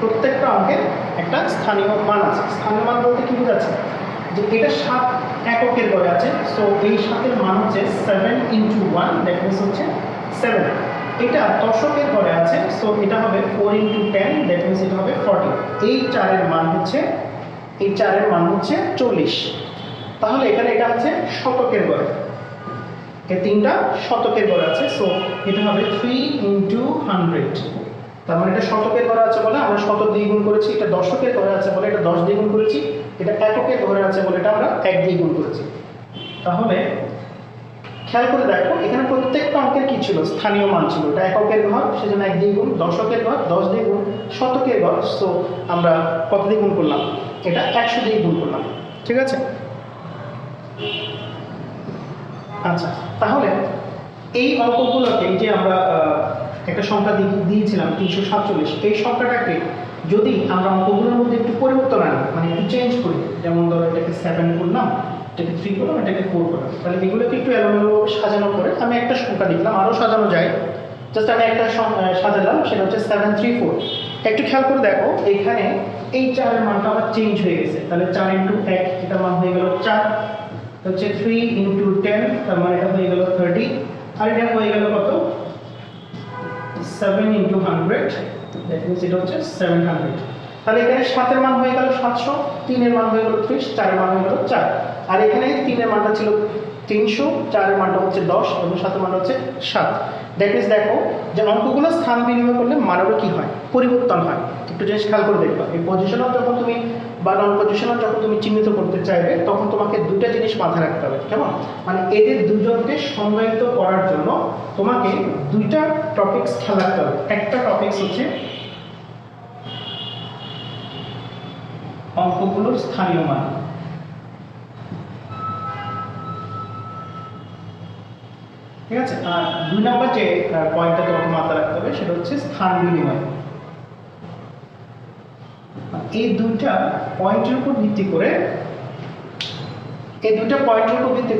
প্রত্যেকটা অঙ্কের একটা স্থানীয় মান আছে। স্থানীয় মান বলতে কি বোঝাচ্ছে? যে এটা 7 এককের ঘরে আছে, সো এই 7-এর মান হচ্ছে 7 × 1, দ্যাট মিনস হচ্ছে 7। এটা দশকের ঘরে আছে, সো এটা হবে 4 × 10, দ্যাট মিনস এটা হবে 40। এই 4-এর মান হচ্ছে 40। তাহলে এখানে এটা হচ্ছে শতকের ঘরে, এই 3টা শতকের ঘরে আছে, সো এটা হবে 3 × 100। তার মানে এটা শতকের ঘরে আছে বলে আমরা শতক দিয়ে গুণ করেছি, এটা দশকের ঘরে আছে বলে এটা 10 দিয়ে গুণ করেছি, এটা এককের ঘরে আছে বলে এটা আমরা 1 দিয়ে গুণ করেছি। তাহলে খেয়াল করে দেখো, এখানে প্রত্যেকটা অঙ্কের কি ছিল? স্থানীয় মান ছিল। এটা এককের ঘর, সেজন্য 1 দিয়ে গুণ, দশকের ঘর 10 দিয়ে গুণ, শতকের ঘর, সো আমরা কত দিয়ে গুণ করলাম? এটা 100 দিয়ে গুণ করলাম, ঠিক আছে? আচ্ছা, তাহলে এই অঙ্কগুলোকে, এই যে আমরা একটা সংখ্যা দিয়েছিলাম 347, এই সংখ্যাটাকে যদি আমরা অঙ্কগুলোর মধ্যে একটু পরিবর্তন আনি, মানে একটু চেঞ্জ করি, যেমন ধরো এটাকে 7 করলাম, এটাকে 3 করলাম, এটাকে 4 করলাম, তাহলে এগুলোকে একটু এলোমেলোভাবে সাজানো করে আমি একটা সংখ্যা লিখলাম, আরও সাজানো যায়, জাস্ট আমি একটা সাজালাম, সেটা হচ্ছে 734। একটু খেয়াল করে দেখো, এখানে এই 4-এর মানটা আবার চেঞ্জ হয়ে গেছে। তাহলে 4 × 1, এটার মান হয়ে গেল 4, হচ্ছে 3 × 10, তার মানে এটা হয়ে গেল 30, আর এটা হয়ে গেল কত? 7 × 100, দ্যাট মিনস এটা হচ্ছে 700। তাহলে এখানে 7-এর মান হয়ে গেল 700, 3-এর মান হয়ে গেল 30, 4-এর মান হয়ে গেল 4। আর এখানে 3-এর মানটা ছিল 300, 4-এর মানটা হচ্ছে 10 এবং 7-এর মানটা হচ্ছে 7। দ্যাট মিনস দেখো যে অঙ্কগুলো স্থান বিনিময় করলে মানেরও কি হয়? পরিবর্তন হয়। একটু জিনিস খেয়াল করে দেখবা, এই পজিশনাল যখন তুমি বা নন পজিশনাল যখন তুমি চিহ্নিত করতে চাইবে, তখন তোমাকে দুটা জিনিস মাথায় রাখতে হবে। কেমন? মানে এদের দুজনকে সংজ্ঞায়িত করার জন্য তোমাকে দুইটা টপিকস খেয়াল রাখতে হবে। একটা টপিকস হচ্ছে অঙ্কগুলোর স্থানীয় মান, ঠিক আছে। আর 2 নম্বর যে পয়েন্টটা তোমাকে মাথায় রাখতে হবে সেটা হচ্ছে স্থান বিনিময়। এই দুইটা পয়েন্টের উপর ভিত্তি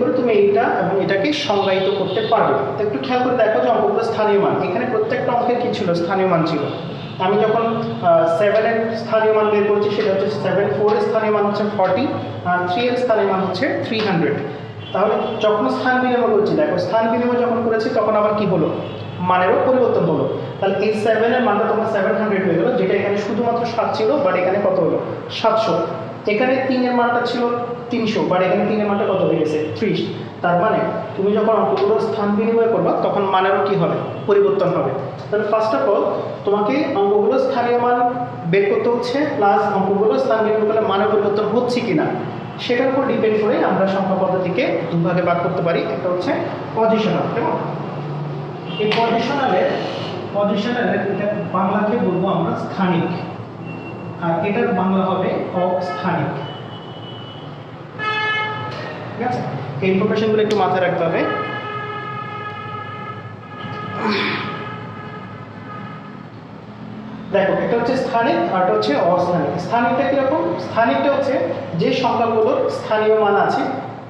করে তুমি এইটা এবং এটাকে সংজ্ঞায়িত করতে পারবে। তো একটু খেয়াল করে দেখো যে অঙ্কগুলো স্থানীয় মান, এখানে প্রত্যেকটা অঙ্কের কি ছিল, স্থানীয় মান ছিল। আমি যখন 7 এর স্থানীয় মান বের করছি সেটা হচ্ছে 7, 4 এর স্থানীয় মান হচ্ছে 40 আর 3 এর স্থানীয় মান হচ্ছে 300। তাহলে যখন স্থান বিনিময় করছি, দেখো স্থান বিনিময় যখন করেছি তখন আবার কি হলো, মানেরও পরিবর্তন হলো। তাহলে এই 7 এর মানটা তোমার 700 হয়ে গেল, যেটা এখানে শুধুমাত্র 7 ছিল, বাট এখানে কত হলো 700। এখানে 3 এর মানটা ছিল 300, বাট এখানে 3 এর মানটা কত হয়ে গেছে 30। তার মানে তুমি যখন অঙ্কগুলো স্থান বিনিময় করবা তখন মানেরও কি হবে, পরিবর্তন হবে। তাহলে ফার্স্ট অফ অল তোমাকে অঙ্কগুলো স্থানীয় মান বের করতে হচ্ছে, প্লাস অঙ্কগুলো স্থান বিনিময় করলে মানের পরিবর্তন হচ্ছে কিনা সেটার উপর ডিপেন্ড করে আমরা সংখ্যা পদ্ধতিকে দুভাগে ভাগ করতে পারি। একটা হচ্ছে পজিশনাল, কেমন এই পজিশনালের এটা বাংলাকে বলবো আমরা স্থানিক, আর এটার বাংলা হবে অস্থানিক। ঠিক আছে, এই ইনফরমেশনগুলো একটু মাথায় রাখতে হবে। দেখো এটা হচ্ছে স্থানিক আর এটা হচ্ছে অস্থানিক। স্থানিকটা কিরকম, স্থানিকটা হচ্ছে যে সংখ্যাগুলোর স্থানীয় মান আছে,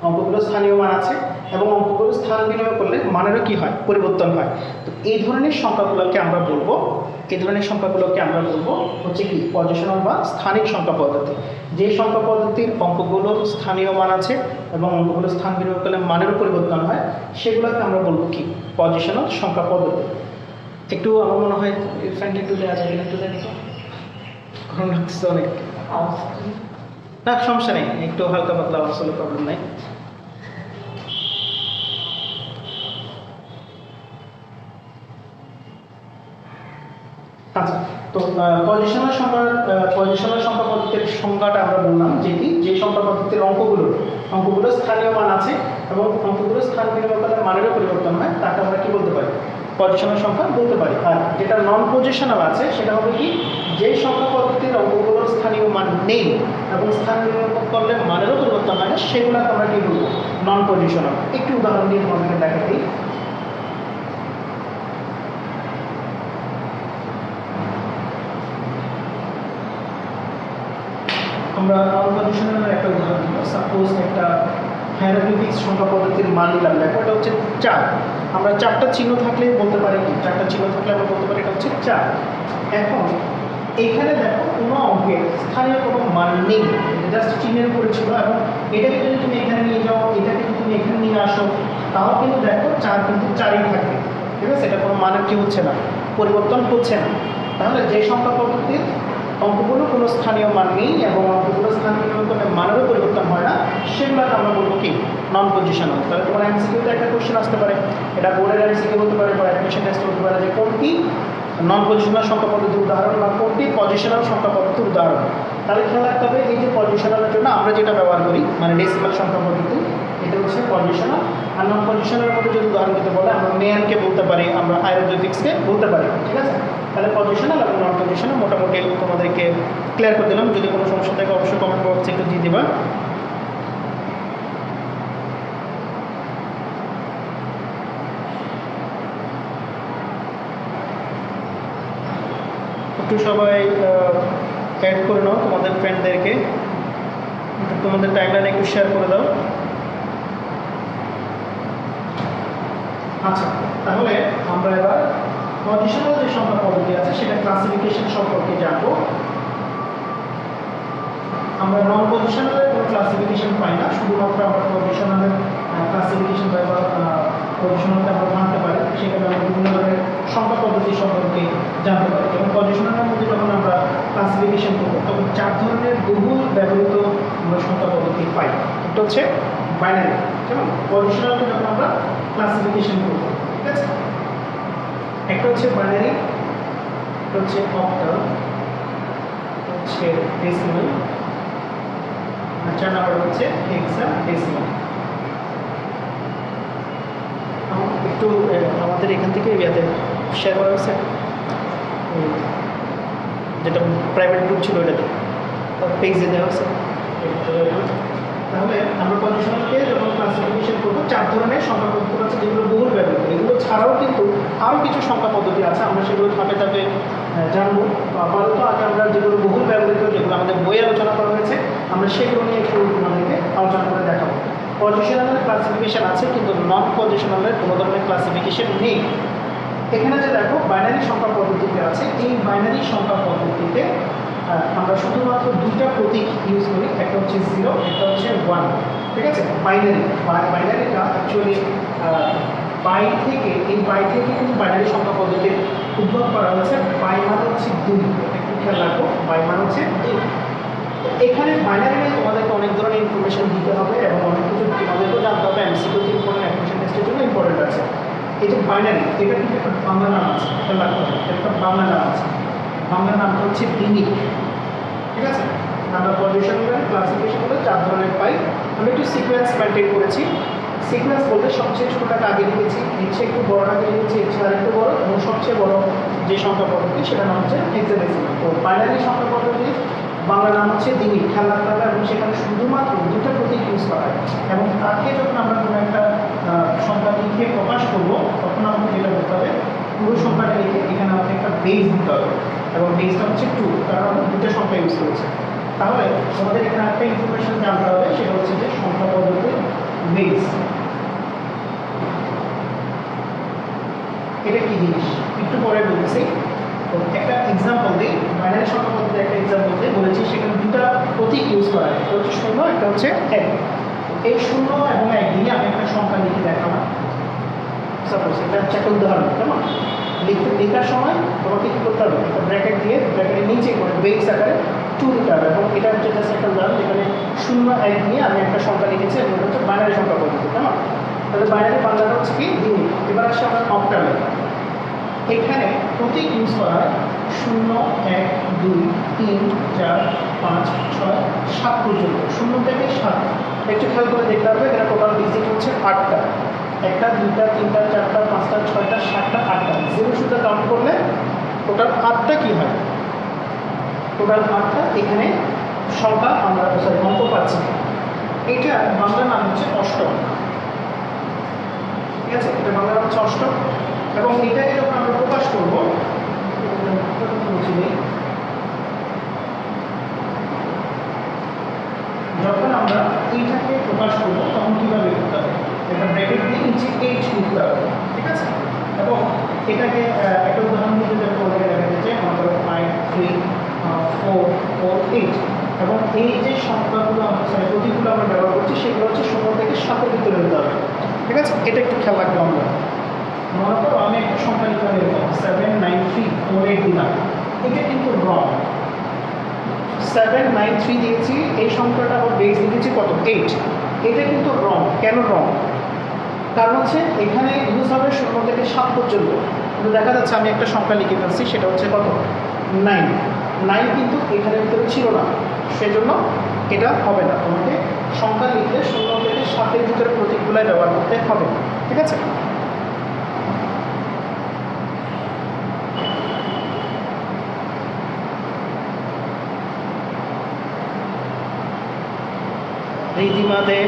অঙ্কগুলো স্থানীয় মান আছে এবং অঙ্কগুলো স্থান বিনিময় করলে মানেরও কি হয়, পরিবর্তন হয়। তো এই ধরনের সংখ্যাগুলোকে আমরা বলবো হচ্ছে কি পজিশনাল বা স্থানিক সংখ্যা পদ্ধতি। যে সংখ্যা পদ্ধতির অঙ্কগুলোর স্থানীয় মান আছে এবং অঙ্কগুলো স্থান বিনিময় করলে মানেরও পরিবর্তন হয় সেগুলোকে আমরা বলবো কি পজিশনাল সংখ্যা পদ্ধতি। একটু আমার মনে হয় ফ্যানটা একটু দেওয়া যায়, একটু দেখো গরম লাগতেছে অনেক। না সমস্যা নেই, একটু হালকা পাতলা আসলে প্রবলেম নাই। আচ্ছা, তো পজিশনাল সংখ্যা পদ্ধতির সংজ্ঞাটা আমরা বললাম যেটি যে সংখ্যা পদ্ধতির অঙ্কগুলো স্থানীয় মান আছে এবং অঙ্কগুলো স্থান বিনিময় করলে মানেরও পরিবর্তন হয়, তাকে আমরা কি বলতে পারি, পজিশনাল সংখ্যা বলতে পারি। আর যেটা নন পজিশনাল আছে সেটা হবে কি, যে সংখ্যা পদ্ধতির অঙ্কগুলোর স্থানীয় মান নেই এবং স্থান বিনিময় করলে মানেরও পরিবর্তন হয় না, সেগুলোকে আমরা কি বলবো, নন পজিশনাল। একটু উদাহরণ দিয়ে তোমাদেরকে দেখাই। আমরা নন পজিশনালের একটা উদাহরণ দিব। সাপোজ একটা হায়ারোগ্লিফিক্স সংখ্যা পদ্ধতির মান নিলাম, দেখো এটা হচ্ছে 4। আমরা 4টা চিহ্ন থাকলে বলতে পারি কি, 4টা চিহ্ন থাকলে আমরা বলতে পারি এটা হচ্ছে 4। এখন এইখানে দেখো কোনো অঙ্কের স্থানীয় কোনো মান নেই, জাস্ট চিহ্নের উপরে ছিল, এবং এটাকে যদি তুমি এখানে নিয়ে যাও, এটাকে যদি তুমি এখানে নিয়ে আসো, তাও কিন্তু দেখো 4 কিন্তু 4ই থাকবে। ঠিক আছে, এটা কোনো মানের কি হচ্ছে না, পরিবর্তন হচ্ছে না। তাহলে যে সংখ্যা পদ্ধতির অঙ্কগুলো কোনো স্থানীয় মান নেই এবং অঙ্কগুলো স্থান বিনিময় করলে মানেরও পরিবর্তন হয় না, সেগুলোকে আমরা বলবো কি নন পজিশনাল। তাহলে তোমার এমসিকিউতে একটা কোশ্চেন আসতে পারে, এটা বোর্ডের এমসিকিউ হতে পারে বা অ্যাডমিশন টেস্ট হতে পারে, যে কোনটি নন পজিশনাল সংখ্যা পদ্ধতির উদাহরণ বা কোনটি পজিশনাল সংখ্যা পদ্ধতির উদাহরণ। তাহলে খেয়াল রাখতে হবে এই যে পজিশনালের জন্য আমরা যেটা ব্যবহার করি মানে ডেসিমাল সংখ্যা পদ্ধতি, এটা হচ্ছে পজিশনাল। আর নন পজিশনালের মধ্যে যদি উদাহরণ দিতে বলে আমরা মেয়ানকে বলতে পারি, আমরা হায়ারোগ্লিফিক্সকে বলতে পারি। ঠিক আছে, তাহলে পজিশনাল এবং নন পজিশনাল মোটামুটি তোমাদেরকে ক্লিয়ার করে দিলাম। যদি কোনো সমস্যা থাকে অবশ্যই কমেন্ট বক্সে একটু দিয়ে দেবা। একটু সবাই অ্যাড করে নাও তোমাদের ফ্রেন্ডদেরকে, তোমাদের টাইমলাইনে একটু শেয়ার করে দাও। আচ্ছা, তাহলে আমরা এবার পজিশনাল যে সংখ্যা পদ্ধতি আছে সেটা ক্লাসিফিকেশন সম্পর্কে জানবো। আমরা নন পজিশনালের কোনো ক্লাসিফিকেশন পাই না, শুধুমাত্র আমরা পজিশনালের ক্লাসিফিকেশন বা পজিশনালটা আমরা জানতে পারি, সেখানে আমরা বিভিন্ন ধরনের সংখ্যা পদ্ধতি সম্পর্কে জানতে পারি। এবং পজিশনালের মধ্যে যখন আমরা ক্লাসিফিকেশন করবো তখন 4 ধরনের বহুল ব্যবহৃত আমরা সংখ্যা পদ্ধতি পাই। একটা হচ্ছে বাইনারি, কেমন পজিশনালকে যখন আমরা ক্লাসিফিকেশন করবো, ঠিক আছে, একটা হচ্ছে বাইনারি, একটা হচ্ছে অক্টাল, হচ্ছে ডেসিমাল, আর 4 নাম্বার হচ্ছে হেক্সাডেসিমাল। একটু আমাদের এখান থেকে ইয়াতে শেয়ার করা হয়েছে, যেটা প্রাইভেট গ্রুপ ছিল ওটাতে পেজে দেওয়া হয়েছে। তাহলে আমরা পজিশনালকে যখন ক্লাসিফিকেশন করবো 4 ধরনের সংখ্যা পদ্ধতি আছে যেগুলো বহুল ব্যবহৃত। এগুলো ছাড়াও কিন্তু আরও কিছু সংখ্যা পদ্ধতি আছে, আমরা সেগুলো ধাপে ধাপে জানবো। আপাতত আগে আমরা যেগুলো বহুল ব্যবহৃত, যেগুলো আমাদের বইয়ে আলোচনা করা হয়েছে, আমরা সেগুলো নিয়ে একটু আমাদেরকে আলোচনা করে দেখাবো। পজিশনালের ক্লাসিফিকেশন আছে, কিন্তু নন পজিশনালের কোনো ধরনের ক্লাসিফিকেশন নেই। এখানে যে দেখো বাইনারি সংখ্যা পদ্ধতিতে আছে, এই বাইনারি সংখ্যা পদ্ধতিতে আমরা শুধুমাত্র দুইটা প্রতীক ইউজ করি, একটা হচ্ছে 0, একটা হচ্ছে 1। ঠিক আছে, বাইনারিটা অ্যাকচুয়ালি বাই থেকে কিন্তু বাইনারি সংখ্যা পদ্ধতির উদ্ভব করা হয়েছে। বাই মানে হচ্ছে 2, একটু খেয়াল রাখো, বাই মানে হচ্ছে 2। এখানে বাইনারি নিয়ে তোমাদেরকে অনেক ধরনের ইনফরমেশন দিতে হবে এবং অনেক কিছু তোমাদেরকেও জানতে হবে। এমসিকিউ ইম্পর্টেন্ট, অ্যাডমিশন টেস্টের জন্য ইম্পর্টেন্ট আছে। এই যে বাইনারি, এটা কিন্তু একটা বাংলা নাম আছে, খেয়াল রাখতে হবে, একটা বাংলা নাম আছে। বাংলা নামটা হচ্ছে দিনিক। ঠিক আছে, আমরা পজিশনাল ক্লাসিফিকেশনগুলো 4 ধরনের পাই। আমি একটু সিকোয়েন্স মেনটেন করেছি। সিকোয়েন্স বলতে সবচেয়ে ছোটটাকে আগে লিখেছি, এর চেয়ে একটু বড়টাকে লিখেছি, এর চেয়ে আরেকটু বড়, এবং সবচেয়ে বড় যে সংখ্যা পদ্ধতি সেটা নাম হচ্ছে হেক্সাডেসিমাল। তো বাইনারি সংখ্যা পদ্ধতি বাংলা নাম হচ্ছে দিনিক, খেয়াল রাখতে হবে। এবং সেখানে শুধুমাত্র দুটো প্রতীক ইউজ করা হয়, এবং তাকে যখন আমরা কোনো একটা সংখ্যা লিখে প্রকাশ করবো তখন আমাকে যেটা করতে হবে, পুরো সংখ্যাটা লিখে এখানে আমাকে একটা বেস দিতে হবে, এবং বেসটা হচ্ছে 2, কারণ আমরা দুটো সংখ্যা ইউজ করেছি। তাহলে আমাদের এখানে একটা ইনফরমেশন জানতে হবে, সেটা হচ্ছে যে সংখ্যা পদ্ধতির বেস এটা কি জিনিস একটু পরে বলতেছি। তো একটা এক্সাম্পল দিই, বাইনারি সংখ্যা পদ্ধতির একটা এক্সাম্পল দিই, বলেছি সেখানে দুটা প্রতীক ইউজ করা হয়, একটা হচ্ছে 0, একটা হচ্ছে 1। এই 0 এবং 1 দিয়ে আমি একটা সংখ্যা লিখে দেখালাম। সাপোজ এটা হচ্ছে একটা উদাহরণ, কেমন লেখার সময় তোমাকে কী করতে হবে, একটা ব্র্যাকেট দিয়ে ব্র্যাকেটের নিচে করে বেস আকারে 2 দিতে হবে। এবং এটা হচ্ছে জাস্ট একটা উদাহরণ যেখানে 0, 1 দিয়ে আমি একটা সংখ্যা লিখেছি, এবং এটা হচ্ছে বাইনারি সংখ্যা পদ্ধতি, কেমন। তাহলে বাইনারি বাংলাটা হচ্ছে কি, দিন। এবার আসছে আমরা অক্টালে। এখানে প্রতীক ইউজ করা হয় 0, 1, 2, 3, 4, 5, 6, 7 পর্যন্ত, 0 থেকে 7। একটু খেয়াল করে দেখতে হবে, এখানে টোটাল ডিজিট হচ্ছে 8টা, 1টা, 2টা, 3টা, 4টা, 5টা, 6টা, 7টা, 8টা। 0 শুধু কাউন্ট করলে টোটাল 8টা কী হয়, টোটাল 8টা এখানে সংখ্যা আমরা অঙ্ক পাচ্ছি। এটা বাংলা নাম হচ্ছে অষ্টক। ঠিক আছে, এটা বাংলা নাম হচ্ছে অষ্টক। এবং এটাকে যখন আমরা প্রকাশ করবো, যখন আমরা এইটাকে প্রকাশ করবো তখন কীভাবে করতে হবে, এটা ব্র্যাকেট দিয়ে নিচে 8 লিখতে হবে। ঠিক আছে, এবং এটাকে একটা উদাহরণ দিতে যাবে, ওটাকে দেখা যাচ্ছে আমাদের 5, 3, 4, 4, 8। এবং এই যে সংখ্যাগুলো আমরা প্রতীকগুলো আমরা ব্যবহার করছি সেগুলো হচ্ছে 0 থেকে 7-এর ভিতরে নিতে হবে। ঠিক আছে, এটা একটু খেয়াল রাখবো আমরা। মনে করো আমি একটা সংখ্যা লিখলাম এরকম 79348 দিলাম, এটা কিন্তু রং। 793 দিয়েছি, এই সংখ্যাটা আবার বেস দিয়েছি কত, 8। এটা কিন্তু রং। কেন রং? কারণ হচ্ছে এখানে ইউজ হবে 0 থেকে 7 পর্যন্ত, কিন্তু দেখা যাচ্ছে আমি একটা সংখ্যা লিখে ফেলছি, সেটা হচ্ছে কত, 9। 9 কিন্তু এখানের ভিতরে ছিল না, সেজন্য এটা হবে না। তোমাকে সংখ্যা লিখলে 0 থেকে 7-এর ভিতরে প্রতীকগুলো ব্যবহার করতে হবে। ঠিক আছে, রিদিমা দে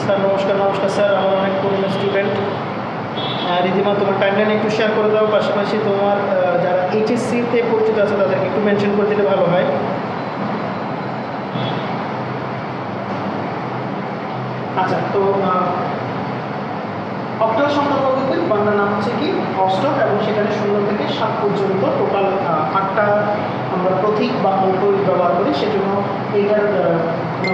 স্যার, নমস্কার। নমস্কার স্যার, আমার অনেক পুরনো স্টুডেন্ট। রিদিমা, তোমার টাইমলাইন একটু শেয়ার করে দাও, পাশাপাশি তোমার যারা এইচএসসিতে পরিচিত আছে তাদেরকে একটু মেনশন করে দিলে ভালো হয়। আচ্ছা, তো অক্টাল সংখ্যা পদ্ধতির বাংলা নাম হচ্ছে কি, অষ্টক। এবং সেখানে 0 থেকে 7 পর্যন্ত টোটাল 8টা আমরা প্রতীক বা অঙ্ক ব্যবহার করি। সেজন্য এইটার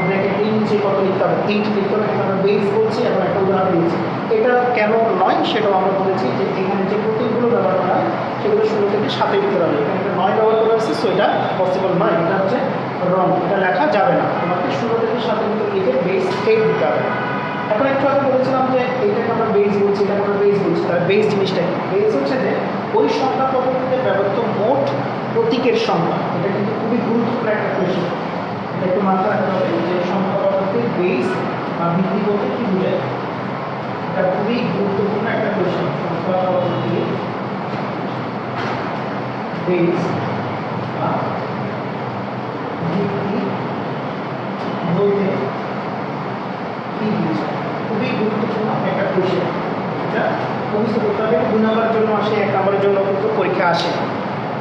ব্র্যাকেটের নিচে কত লিখতে হবে, 8 লিখতে হবে। এখানে আমরা বেস বলছি এবং একটা উদাহরণ দিয়েছি। এটা কেন নয় সেটাও আমরা বলেছি, যে এখানে যে প্রতীকগুলো ব্যবহার করা হয় সেগুলো 0 থেকে 7-এর ভিতরে হবে। এখানে একটা 9 ব্যবহার করা হচ্ছে, সো এটা পসিবল নয়, এটা হচ্ছে রং, এটা লেখা যাবে না। তোমাকে 0 থেকে 7-এর ভিতরে লিখে বেস 8 দিতে হবে। এখন একটু আগে বলেছিলাম যে এইটাকে আমরা বেস বলছি, এটাকে আমরা বেস বলছি। তাহলে বেস জিনিসটা কি? বেস হচ্ছে যে ওই সংখ্যা পদ্ধতিতে ব্যবহৃত মোট প্রতীকের সংখ্যা। এটা কিন্তু খুবই গুরুত্বপূর্ণ একটা কোয়েশ্চেন, এটা একটু মাথায় রাখতে হবে যে সংখ্যা পদ্ধতির বেস বা ভিত্তি বলতে কি বোঝায়। এটা খুবই গুরুত্বপূর্ণ একটা কোয়েশ্চেন। সংখ্যা পদ্ধতির বেস বা ভিত্তি বলতে আসে।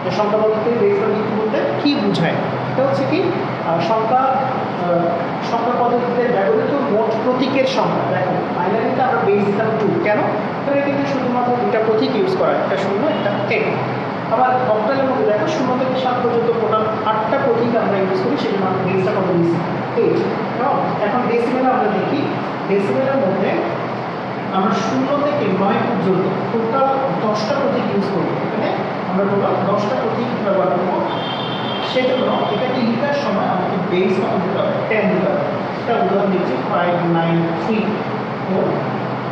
তো সংখ্যা পদ্ধতির বেস পদ্ধতি বলতে কী বোঝায়? এটা হচ্ছে কি সংখ্যা পদ্ধতিতে ব্যবহৃত মোট প্রতীকের সংখ্যা। দেখো বাইনারিতে আমরা বেস দিতাম 2, কেন? কারণ কিন্তু শুধুমাত্র দুটা প্রতীক ইউজ করা, একটা 0 একটা 1। আবার অক্টালের মধ্যে দেখো 0 থেকে 7 পর্যন্ত টোটাল 8টা প্রতীক আমরা ইউজ করি, সেজন্য আমরা বেসটা কত দিয়েছি 8। এখন ডেসিমেলে আমরা দেখি, ডেসিমেলের মধ্যে আমরা 0 থেকে 9 পর্যন্ত টোটাল 10টা প্রতীক ইউজ করবো। এখানে আমরা টোটাল 10টা প্রতীক ব্যবহার করবো। সেজন্য এটাকে লিখার সময় আমাকে বেস কত দিতে হবে? 10 দিতে হবে। একটা উদাহরণ দিচ্ছি 5 9 3 4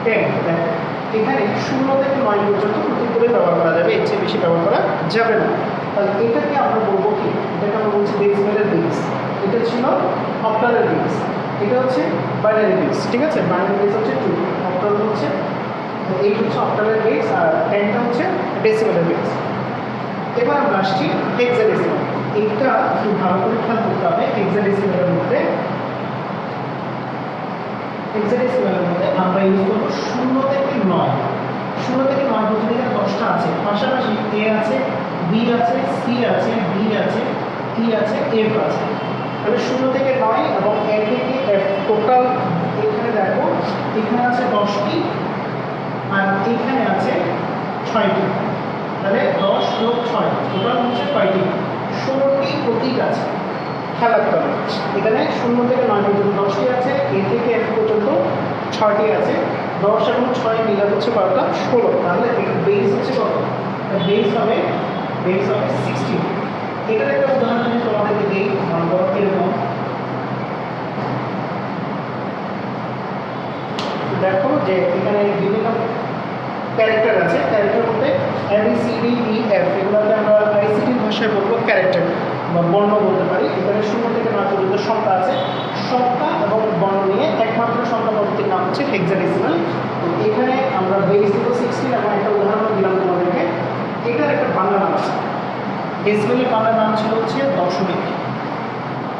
10। দেখো এখানে 0 থেকে 9 পর্যন্ত প্রতীকগুলো ব্যবহার করা যাবে, এর চেয়ে বেশি ব্যবহার করা যাবে না। তাহলে এটাকে আমরা বলবো কি? এটাকে আমরা বলছি ডেসিমেলের বেস। এটা ছিল অক্টালের বেস, এটা হচ্ছে বাইনারি বেস। ঠিক আছে, বাইনারি বেস হচ্ছে 2, অক্টাল হচ্ছে 8 হচ্ছে অক্টালের বেস, আর 10টা হচ্ছে ডেসিমেলের বেস। এবার আমরা আসছি হেক্সাডেসিমাল। এটা একটু ভালো করে খেয়াল করতে হবে। হেক্সাডেসিমালের মধ্যে আমরা ইউজ করবো 0 থেকে 9। 0 থেকে 9 পর্যন্ত এখানে 10টা আছে, পাশাপাশি এ আছে, বি আছে, সি আছে, ডি আছে, ই আছে, এফ আছে। তাহলে 0 থেকে 9 এবং এ থেকে এফ টোটাল এখানে দেখো এখানে আছে 10টি আর এখানে আছে 6টি। তাহলে 10 যোগ 6 টোটাল হচ্ছে কয়টি? 16টি প্রতীক আছে। খেয়াল রাখতে হবে এখানে 0 থেকে 9 পর্যন্ত 10টি আছে, এ থেকে এফ পর্যন্ত 6টি আছে। 10 এবং 6 মিলে হচ্ছে কতটা? 16। তাহলে বেস হচ্ছে কত? বেস হবে 16। এটার একটা উদাহরণ যদি তোমাদেরকে দিই, এরকম দেখো যে এখানে বিভিন্ন ক্যারেক্টার আছে। ক্যারেক্টার মধ্যে ABCDE F, এগুলোকে আমরা আইসিটি ভাষায় বলবো ক্যারেক্টার বা বর্ণ বলতে পারি। এখানে 0 থেকে 9 পর্যন্ত সংখ্যা আছে। সংখ্যা এবং বর্ণ নিয়ে একমাত্র সংখ্যা পদ্ধতির নাম হচ্ছে হেক্সাডেসিমাল। তো এখানে আমরা বেস দিব 16 এবং একটা উদাহরণ দিলাম তোমাদেরকে। এটার একটা বাংলা নাম আছে। ডেসিমেলের বাংলা নাম ছিল হচ্ছে দশমিক,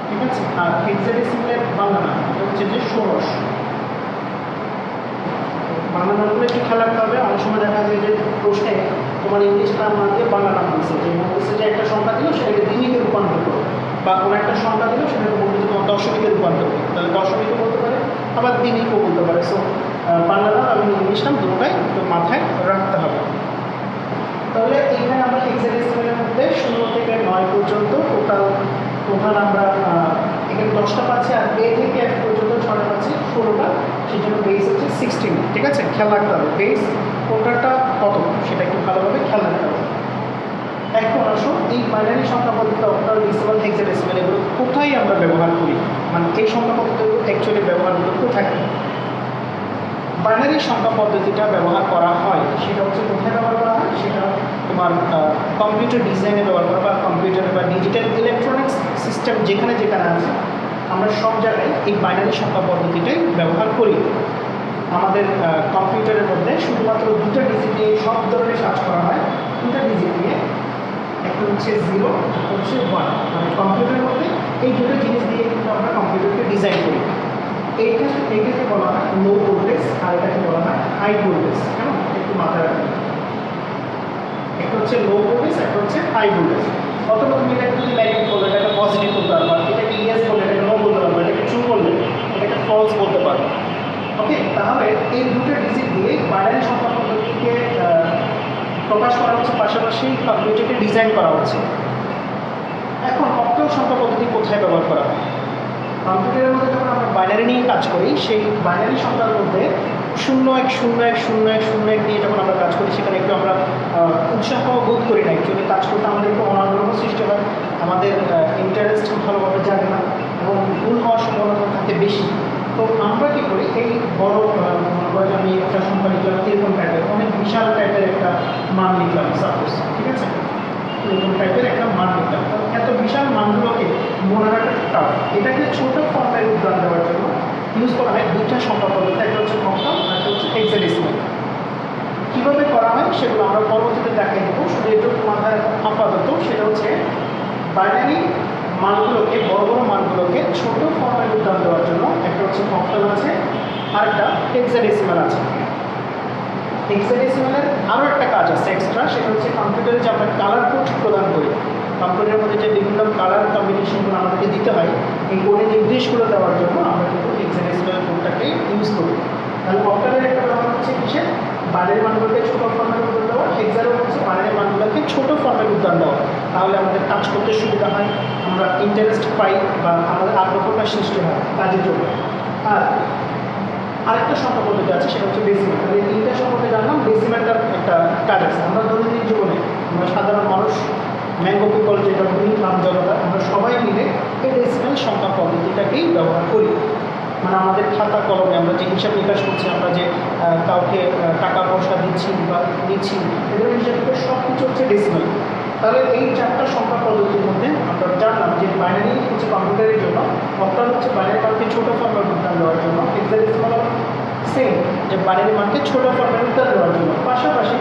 ঠিক আছে। আর হেক্সাডেসিমালের বাংলা নাম হচ্ছে যে ষোড়শ। বাংলা নামগুলো একটু খেয়াল রাখতে হবে। অনেক সময় দেখা যায় যে প্রশ্নে তোমার ইংলিশ নাম না দিয়ে বাংলা নাম দিচ্ছে, যে বলছে যে একটা সংখ্যা দিল সেটাকে দ্বিমিকে রূপান্তর করো, বা কোনো একটা সংখ্যা দিল সেটাকে বলতে তোমার দশমিকে রূপান্তর করো। তাহলে দশমিকও বলতে পারে, আবার দ্বিমিকও বলতে পারে। সো বাংলা নাম এবং ইংলিশ নাম দুটোটাই একটু মাথায় রাখতে হবে। তাহলে এখানে আমরা হেক্সাডেসিমালের মধ্যে 0 থেকে 9 পর্যন্ত টোটাল আমরা এখানে 10টা পাচ্ছি, আর এ থেকে এফ পর্যন্ত 6টা পাচ্ছি, 16টা। সেই জন্য বেস হচ্ছে 16। ঠিক আছে, খেয়াল রাখতে হবে বেস কোনটাটা কত সেটা একটু ভালোভাবে খেয়াল রাখতে হবে। এখন আসো এই বাইনারি সংখ্যা পদ্ধতি, অক্টাল, ডেসিমাল, হেক্সাডেসিমাল এগুলো কোথায় আমরা ব্যবহার করি, মানে এই সংখ্যা পদ্ধতিগুলো অ্যাকচুয়ালি ব্যবহারগুলো কোথায়? বাইনারি সংখ্যা পদ্ধতিটা ব্যবহার করা হয় সেটা হচ্ছে কোথায় ব্যবহার করা হয়? সেটা তোমার কম্পিউটার ডিজাইনে ব্যবহার করা, বা কম্পিউটার বা ডিজিটাল ইলেকট্রনিক্স সিস্টেম যেখানে যেখানে আছে আমরা সব জায়গায় এই বাইনারি সংখ্যা পদ্ধতিটাই ব্যবহার করি। আমাদের কম্পিউটারের মধ্যে শুধুমাত্র 2টা ডিজিট দিয়ে সব ধরনের কাজ করা হয়। 2টা ডিজিট দিয়ে, একটা হচ্ছে 0, একটা হচ্ছে 1। মানে কম্পিউটারের মধ্যে এই দুটো জিনিস দিয়ে কিন্তু আমরা কম্পিউটারকে ডিজাইন করি। এইটাকে বলা হয় লো ভোল্টেজ, আর এটাকে বলা হয় হাই ভোল্টেজ। কেন? একটু মাথায় রাখবেন, একটা হচ্ছে লো ভোল্টেজ, একটা হচ্ছে হাই ভোল্টেজ। অথবা তুমি এটাকে যদি নেগেটিভ বললে এটাকে পজিটিভ বলতে পারবা, এটাকে ইয়েস বললে এটাকে নো বলতে পারবা, এটাকে ট্রু বললে এটাকে ফলস বলতে পারবা। ওকে, তাহলে এই দুটো ডিজিট দিয়ে বাইনারি সংখ্যা পদ্ধতিকে প্রকাশ করা হচ্ছে, পাশাপাশি কম্পিউটারকে ডিজাইন করা হচ্ছে। এখন অক্টাল সংখ্যা পদ্ধতি কোথায় ব্যবহার করা হয়? কম্পিউটারের মধ্যে যখন আমরা বাইনারি নিয়ে কাজ করি, সেই বাইনারি সংখ্যার মধ্যে 0 1 0 1 0 1 0 1 নিয়ে যখন আমরা কাজ করি, সেখানে একটু আমরা উৎসাহ বোধ করি না। অ্যাকচুয়ালি কাজ করতে আমাদের একটু অনাগ্রহ সৃষ্টি হয়, আমাদের ইন্টারেস্ট ভালোভাবে জাগে না এবং ভুল হওয়ার সম্ভাবনা থাকে বেশি। তো আমরা কী করি, এই বড় আমি একটা সংখ্যা লিখলাম এরকম টাইপের, অনেক বিশাল টাইপের একটা মান লিখলাম সাপোজ, ঠিক আছে, এরকম টাইপের একটা মান লিখলাম। এত বিশাল মানগুলোকে মনে রাখা টাফ। এটাকে ছোটো ফর্মের উদাহরণ দেওয়ার জন্য ইউজ করা হয় 2টা সংখ্যা পদ্ধতি, একটা হচ্ছে অক্টাল আর একটা হচ্ছে হেক্সাডেসিমাল। কীভাবে করা হয় সেগুলো আমরা পরবর্তীতে দেখাই দেবো। শুধু এটুকু মাথায় আপাতত সেটা হচ্ছে বাইনারি মানগুলোকে, বড় বড় মানগুলোকে ছোট ফর্মের উদাহরণ দেওয়ার জন্য একটা হচ্ছে অক্টাল আছে আর একটা হেক্সাডেসিমাল আছে। হেক্সাডেসিমালের আরও একটা কাজ আছে এক্সট্রা, সেটা হচ্ছে কম্পিউটারে যে আমরা কালার কোড প্রদান করি, কম্পিউটারের মধ্যে যে বিভিন্ন কালার কম্বিনেশনগুলো আমাদেরকে দিতে হয়, এই কোডের নির্দেশগুলো দেওয়ার জন্য আমরা কিন্তু হেক্সাডেসিমাল কোডটাকে ইউজ করি। তাহলে অক্টালের একটা ব্যবহার হচ্ছে কিসের, বাইরের মানগুলোকে ছোটো ফর্মেট উত্তর দেওয়া, হেক্সারের হচ্ছে বাইরের মানগুলোকে ছোটো ফর্মেট উত্তর দেওয়া। তাহলে আমাদের কাজ করতে সুবিধা হয়, আমরা ইন্টারেস্ট পাই বা আমাদের আগ্রহটা সৃষ্টি হয় কাজের জন্য। আর আরেকটা সংখ্যা পদ্ধতি আছে, সেটা হচ্ছে ডেসিমেল। তাহলে এই তিনটা সম্পর্কে জানলাম। ডেসিমেলটার একটা কাজ আছে, আমরা দৈনন্দিন জীবনে আমরা সাধারণ মানুষ, ম্যাঙ্গো পিপল যেটা নাম জনতা, আমরা সবাই মিলে এই ডেসিমেল সংখ্যা পদ্ধতিটাকেই ব্যবহার করি। মানে আমাদের খাতা কলমে আমরা যে হিসাব নিকাশ করছি, আমরা যে কাউকে টাকা পয়সা দিচ্ছি বা নিচ্ছি, এদের হিসাব নিকাশ সব কিছু হচ্ছে ডেসিমেল। তাহলে এই চারটা সংখ্যা পদ্ধতির মধ্যে আমরা জানলাম যে বাইনারি হচ্ছে কম্পিউটারের জন্য, অক্টাল হচ্ছে বাইনারি মানকে ছোটো ফর্মেট উত্তর দেওয়ার জন্য, হেক্সাডেসিমাল সেম যে বাইনারি মানকে ছোটো ফর্মেট উত্তর দেওয়ার জন্য। পাশাপাশি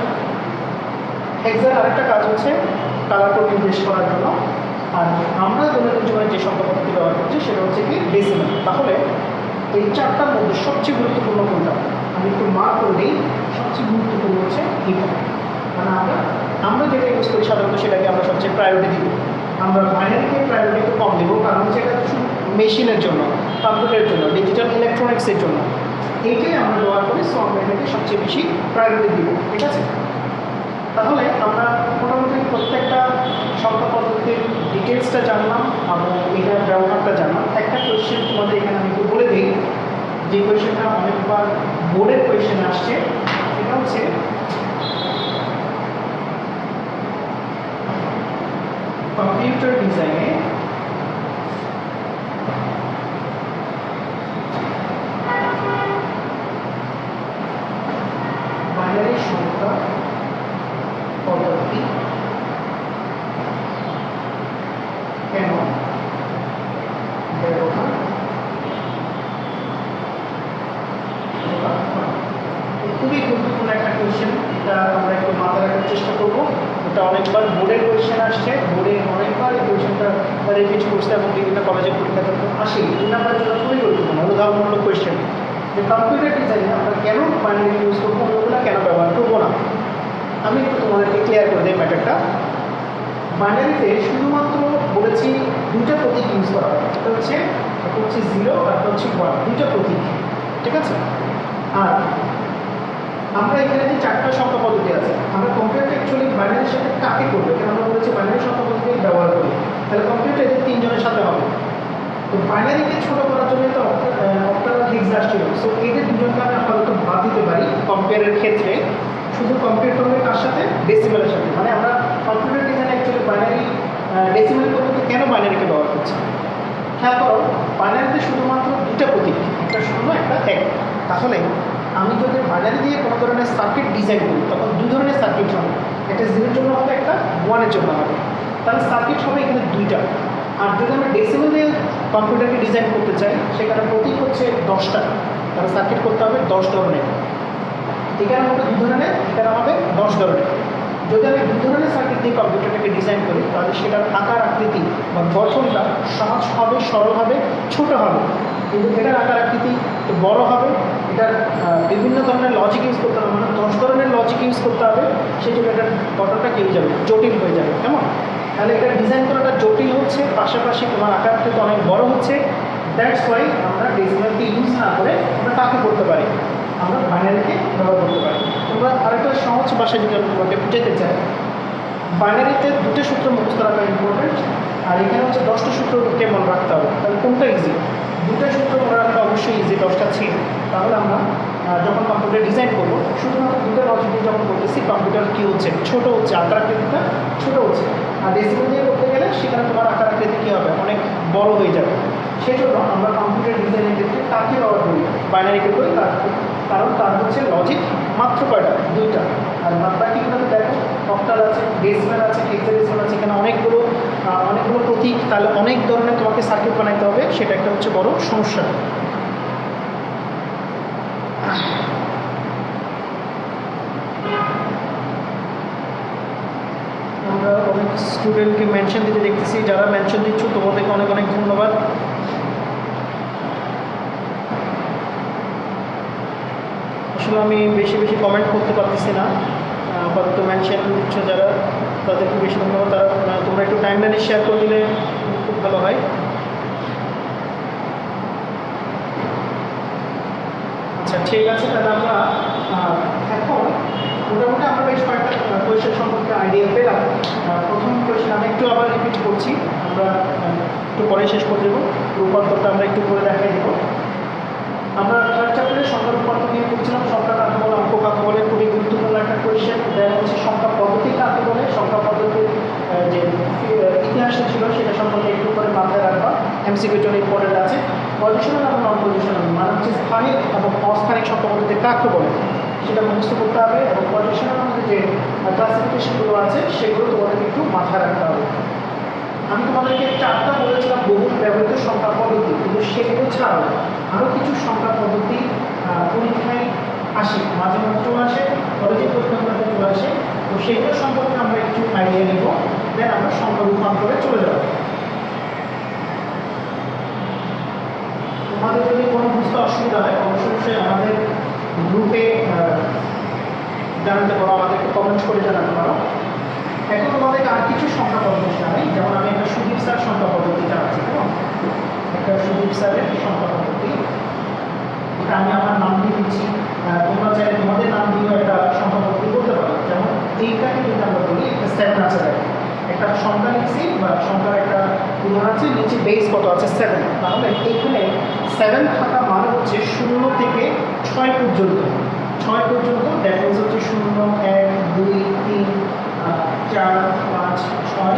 হেক্সার আরেকটা কাজ হচ্ছে কালার কোড নির্দেশ করার জন্য। আর আমরা দৈনন্দিন জীবনে যে সংখ্যা পদ্ধতি ব্যবহার করছি সেটা হচ্ছে কি ডেসিমেল। তাহলে এই চারটার মধ্যে সবচেয়ে গুরুত্বপূর্ণ কোনটা, আমি একটু মার্ক করে দিই। সবচেয়ে গুরুত্বপূর্ণ হচ্ছে এটা, মানে আমরা যেটা ইউজ করি সাধারণত সেটাকে আমরা সবচেয়ে প্রায়োরিটি দিব। আমরা বাইনারিকে প্রায়োরিটি একটু কম দেবো, কারণ হচ্ছে এটা শুধু মেশিনের জন্য, কম্পিউটারের জন্য, ডিজিটাল ইলেকট্রনিক্সের জন্য। এইটাই আমরা ব্যবহার করি, সফটওয়্যারটাকে সবচেয়ে বেশি প্রায়োরিটি দিব। ঠিক আছে, তাহলে আমরা মোটামুটি প্রত্যেকটা সংখ্যা পদ্ধতির ডিটেলসটা জানলাম এবং এটার ব্যবহারটা জানলাম। একটা কোয়েশ্চেন তোমাদের এখানে আমি একটু বলে দিই, যে কোয়েশ্চেনটা অনেকবার বোর্ডের কোয়েশ্চেন আসছে, এটা হচ্ছে কম্পিউটার ডিজাইনে বাইনারি সংখ্যা পদ্ধতি কেন ব্যবহার খুবই গুরুত্বপূর্ণ একটা কোয়েশ্চেন। এটা আমরা একটু মাথায় রাখার চেষ্টা করবো। এটা অনেকবার বোর্ডের কোয়েশ্চেন আসছে, বোর্ডে অনেকবার এই কোয়েশ্চেনটা রিপিট করছে এবং বিভিন্ন কলেজে পরীক্ষা আসে। এই নাম্বার জন্য খুবই গুরুত্বপূর্ণ উদাহরণমূলক কোয়েশ্চেন, যে কম্পিউটার ডিজাইনে আমরা কেন বাইনারি ইউজ করবো, অন্যগুলো কেন ব্যবহার করবো না। আমি একটু তোমাদেরকে ক্লিয়ার করে দিই ম্যাটারটা। বাইনারিতে শুধুমাত্র বলেছি দুইটা প্রতীক ইউজ করা হয়, এটা হচ্ছে 0 আর এটা হচ্ছে 1, দুইটা প্রতীক। ঠিক আছে, আর আমরা এখানে যে চারটা সংখ্যা পদ্ধতি আছে, আমরা কম্পিউটার অ্যাকচুয়ালি বাইনারির সাথে কাকে করবো, কেন আমরা বলেছি বাইনারি সংখ্যা পদ্ধতি ব্যবহার করি, তাহলে কম্পিউটার এদের তিনজনের সাথে হবে। তো বাইনারিকে ছোট করার জন্য তো অক্টাল হেক্সা আসছিল, সো এদের দুজনকে আমি আপাতত বাদ দিতে পারি কম্পেয়ারের ক্ষেত্রে। শুধু কম্পিউটারের কার সাথে, ডেসিমেলের সাথে। মানে আমরা কম্পিউটার ডিজাইনে অ্যাকচুয়ালি বাইনারি ডেসিমেল পদ্ধতি কেন বাইনারিকে ব্যবহার করছি, খেয়াল করো। বাইনারিতে শুধুমাত্র দুটা প্রতীক, একটা শূন্য একটা এক। তাহলে আমি যদি বাইনারি দিয়ে কোনো ধরনের সার্কিট ডিজাইন করি, তখন দু ধরনের সার্কিট হবে, একটা 0-এর জন্য হবে, একটা 1-এর জন্য হবে। তাহলে সার্কিট হবে এখানে দুইটা। আর যদি আমি ডেসিমেল দিয়ে কম্পিউটারকে ডিজাইন করতে চাই, সেখানে প্রতীক হচ্ছে 10টা, তাহলে সার্কিট করতে হবে 10 ধরনের। এখানে হবে 2 ধরনের, এখানে হবে 10 ধরনের। যদি আমি 2 ধরনের সার্কিট দিয়ে কম্পিউটারটাকে ডিজাইন করি, তাহলে সেটার আকার আকৃতি বা গঠনটা সহজ হবে, সরল হবে, ছোট হবে। কিন্তু এটার আকার আকৃতি একটু বড় হবে, এটার বিভিন্ন ধরনের লজিক ইউজ করতে হবে, মানে 10 ধরনের লজিক ইউজ করতে হবে। সেই জন্য এটার গঠনটা কী হয়ে যাবে, জটিল হয়ে যাবে। কেমন, তাহলে এটা ডিজাইন করাটা জটিল হচ্ছে, পাশাপাশি তোমার আকার আকৃতি অনেক বড় হচ্ছে। দ্যাটস ওয়াই আমরা ডেসিমেলকে ইউজ না করে আমরা কাকে করতে পারি, আমরা বাইনারিকে ব্যবহার করতে পারি। তোমরা আরেকটা সহজ ভাষায় যদি আমি তোমাকে বুঝাতে চাই, বাইনারিতে দুটো সূত্র মুখস্থ রাখা ইম্পর্টেন্ট, আর এখানে হচ্ছে 10টা সূত্রকে মনে রাখতে হবে। তাহলে কোনটা ইজি, দুটো সূত্র মনে রাখা অবশ্যই ইজি, 10টা ছিল। তাহলে আমরা যখন কম্পিউটার ডিজাইন করবো, শুধুমাত্র দুটো লজিক দিয়ে যখন করতেছি, কম্পিউটার কী হচ্ছে, ছোটো হচ্ছে, আকার আকৃতিটা ছোটো হচ্ছে। আর ডেসিমেল দিয়ে করতে গেলে সেখানে তোমার আকার আকৃতি কী হবে, অনেক বড় হয়ে যাবে। সেই জন্য আমরা কম্পিউটার ডিজাইনের ক্ষেত্রে কাকে ব্যবহার করি, বাইনারিকে করি। কারণ তার হচ্ছে লজিক মাত্র কয়টা, 2টা। আর বাকিগুলোতে দেখো অক্টাল আছে, ডেসিমেল আছে, হেক্সাডেসিমাল আছে, এখানে অনেকগুলো প্রতীক, তাহলে অনেক ধরনের তোমাকে সার্কিট বানাইতে হবে, সেটা একটা হচ্ছে বড় সমস্যা। আমরা অনেক স্টুডেন্টকে মেনশন দিতে দেখতেছি, যারা মেনশন দিচ্ছ তোমাদেরকে অনেক অনেক ধন্যবাদ। আসলে আমি বেশি বেশি কমেন্ট করতে পারতেছি না, আপাতত মেনশন দিচ্ছ যারা, তাদেরকে বেশি ধন্যবাদ। তারা তোমরা একটু টাইমলাইনে শেয়ার করে দিলে খুব ভালো হয়। আচ্ছা ঠিক আছে, তাহলে আমরা এখন মোটামুটি আমরা বেশ কয়েকটা কোয়েশ্চেন সম্পর্কে আইডিয়া পেলাম। প্রথম কোয়েশ্চেন আমি একটু আবার রিপিট করছি, আমরা একটু পরে শেষ করে দেবো। রূপান্তরটা আমরা একটু করে দেখাই দেবো। আমরা থার্ড চ্যাপ্টারে সংখ্যা রূপান্তর নিয়ে পড়ছিলাম। সংখ্যা কাকে বলে, অঙ্ক কাকে বলে, খুবই গুরুত্বপূর্ণ একটা কোয়েশ্চেন। দেন হচ্ছে সংখ্যা পদ্ধতি কাকে বলে, সংখ্যা পদ্ধতির যে ইতিহাসটা ছিল সেটা সম্পর্কে একটু করে মাথায় রাখবা, এমসিকিউ জন্য ইম্পর্টেন্ট আছে। পজিশনাল এবং নন পজিশনাল মানে হচ্ছে স্থানিক এবং অস্থানিক সংখ্যা পদ্ধতি কাকে বলে সেটা মুখস্থ করতে হবে, এবং পজিশনাল মধ্যে যে ক্লাসিফিকেশনগুলো আছে সেগুলো তোমাদেরকে একটু মাথায় রাখতে হবে। আমি তোমাদেরকে 4টা বলেছিলাম বহুল ব্যবহৃত সংখ্যা পদ্ধতি, কিন্তু সেগুলো ছাড়াও আরও কিছু সংখ্যা পদ্ধতি পরীক্ষায় আসে, মাঝে মধ্যেও আসে, কলেজের পরীক্ষাগুলোতে চলে আসে। তো সেগুলো সম্পর্কে আমরা একটু আইডিয়া নেব, দেন আমরা সংখ্যা রূপান্তরে চলে যাব। তোমাদের যদি কোনো বুঝতে অসুবিধা হয় অবশ্যই আমাদের গ্রুপে জানাতে পারো, আমাদেরকে কমেন্ট করে জানাতে পারো। এখন তোমাদেরকে আর কিছু সংখ্যা পদ্ধতি জানাই, যেমন আমি একটা সুদীপ স্যার সংখ্যা পদ্ধতি জানাচ্ছি, কেমন একটা সুদীপ স্যারের সংখ্যা পদ্ধতি। এটা আমি আমার নাম দিয়ে দিচ্ছি, তোমরা চাইলে তোমাদের নাম দিয়েও একটা সংখ্যা পদ্ধতি বলতে পারো। যেমন এইটাকে যদি আমরা বলি একটা 7 আছে, একটা সংখ্যা লিখছি বা সংখ্যার একটা উদাহরণ আছে, নিচে বেস কত আছে 7, তাহলে এখানে 7 থাকা মানে হচ্ছে 0 থেকে 6 পর্যন্ত। 6 পর্যন্ত ডিফারেন্স হচ্ছে 0, 1, 2, 3, 4, 5, 6।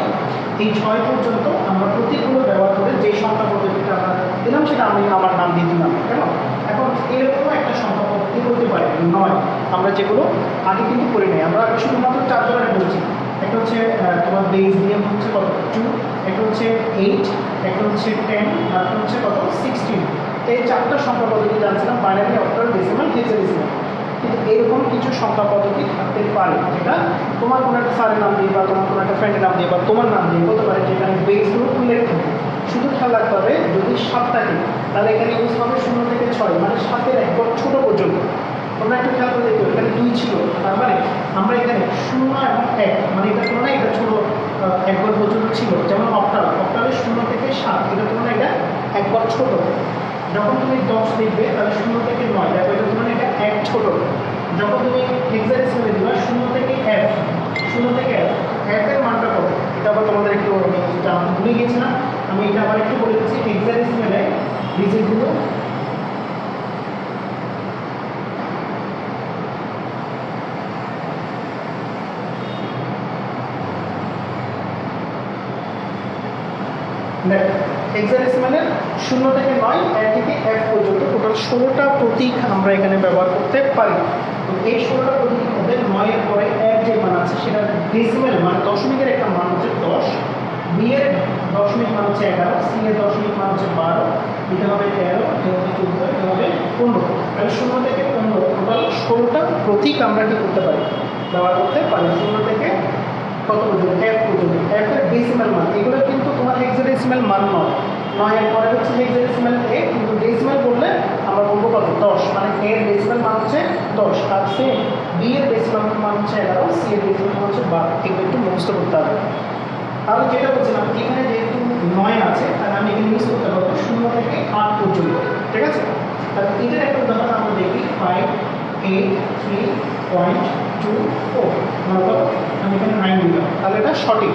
এই 6 পর্যন্ত আমরা প্রতীকগুলো ব্যবহার করে যে সংখ্যা পদ্ধতিটা আমরা দিলাম সেটা আমি আমার নাম দিয়ে দিলাম, কেমন। এখন এরকম একটা সংখ্যা পদ্ধতি হতে পারে 9, আমরা যেগুলো আগে কিন্তু করি নাই, আমরা শুধুমাত্র 4 ধরনের বলছি। একটা হচ্ছে তোমার বেস নিয়ম হচ্ছে কত 2, একটা হচ্ছে 8, একটা হচ্ছে 10, আর একটা হচ্ছে কত 16। এই 4টা সংখ্যা পদ্ধতি জানছিলাম, বাইনারি, অক্টাল, ডেসিমাল, হেক্সাডেসিমাল। কিন্তু এরকম কিছু সংখ্যা পদ্ধতি থাকতে পারে যেটা তোমার কোনো একটা স্যারের নাম দিয়ে বা তোমার কোনো একটা ফ্রেন্ডের নাম দিয়ে বা তোমার নাম দিয়ে হতে পারে, যেখানে বেসগুলো উল্লেখ থাকে। শুধু খেয়াল রাখতে হবে যদি 7 থাকে তাহলে এখানে ইউজ হবে 0 থেকে 6, মানে 7-এর একবার ছোটো পর্যন্ত। তোমরা একটু খেয়াল করে দেখো, এখানে 2 ছিল, তার মানে আমরা এখানে 0 এবং 1, মানে এটা তুলনায় এটা ছোটো একবার পর্যন্ত ছিল। যেমন অক্টালের 0 থেকে 7, এটা তুলনায় এটা একবার ছোট। যখন তুমি 10 লিখবে তাহলে 0 থেকে 9, দেখো এটা তুলনায় এটা 1 ছোট। যখন তুমি হেক্সাডেসিমালে দিবা 0 থেকে f, 0 থেকে f এর মানটা কত, এটা আবার তোমাদের একটু জানতে ভুলে গেছিলাম, আমি এটা আবার একটু বলে দিচ্ছি। হেক্সাডেসিমালে ডিজিটগুলো হেক্সাডেসিমালে 0 থেকে 9, 1 থেকে f পর্যন্ত টোটাল 16টা প্রতীক আমরা এখানে ব্যবহার করতে পারি। তো এই 16টা প্রতীকের মধ্যে 9 এর পরে 1 যে মান আছে সেটা ডেসিমাল মানে দশমিকের একটা মান হচ্ছে 10, b এর দশমিক মান হচ্ছে 11, c এর দশমিক মান হচ্ছে 12, এটা হবে 13, এটা হবে 14, এটা হবে 15। তাহলে 0 থেকে 15 টোটাল 16টা প্রতীক আমরা কি করতে পারি, ব্যবহার করতে পারি। 0 থেকে কত পর্যন্ত, f পর্যন্ত। f এর ডেসিমাল মান, এগুলো কিন্তু তোমার হেক্সাডেসিমাল মান নয়। 9 এর পরে হচ্ছে হেক্সাডেসিমাল a, কিন্তু ডেসিমাল বললে আমরা বলবো কত 10, মানে a এর ডেসিমাল মান হচ্ছে 10, আর সেম b এর ডেসিমাল মান হচ্ছে 11, c এর ডেসিমাল মান হচ্ছে 12। এগুলো একটু মুখস্থ করতে হবে। তাহলে যেটা বলছিলাম এখানে যেহেতু 9 আছে তাহলে আমি এখানে ইউজ করতে পারবো 0 থেকে 8 পর্যন্ত, ঠিক আছে। তাহলে এটার একটা উদাহরণ আমরা দেখি 5, 8, 3.24, মানে কত, আমি এখানে 9 দিলাম, তাহলে এটা সঠিক।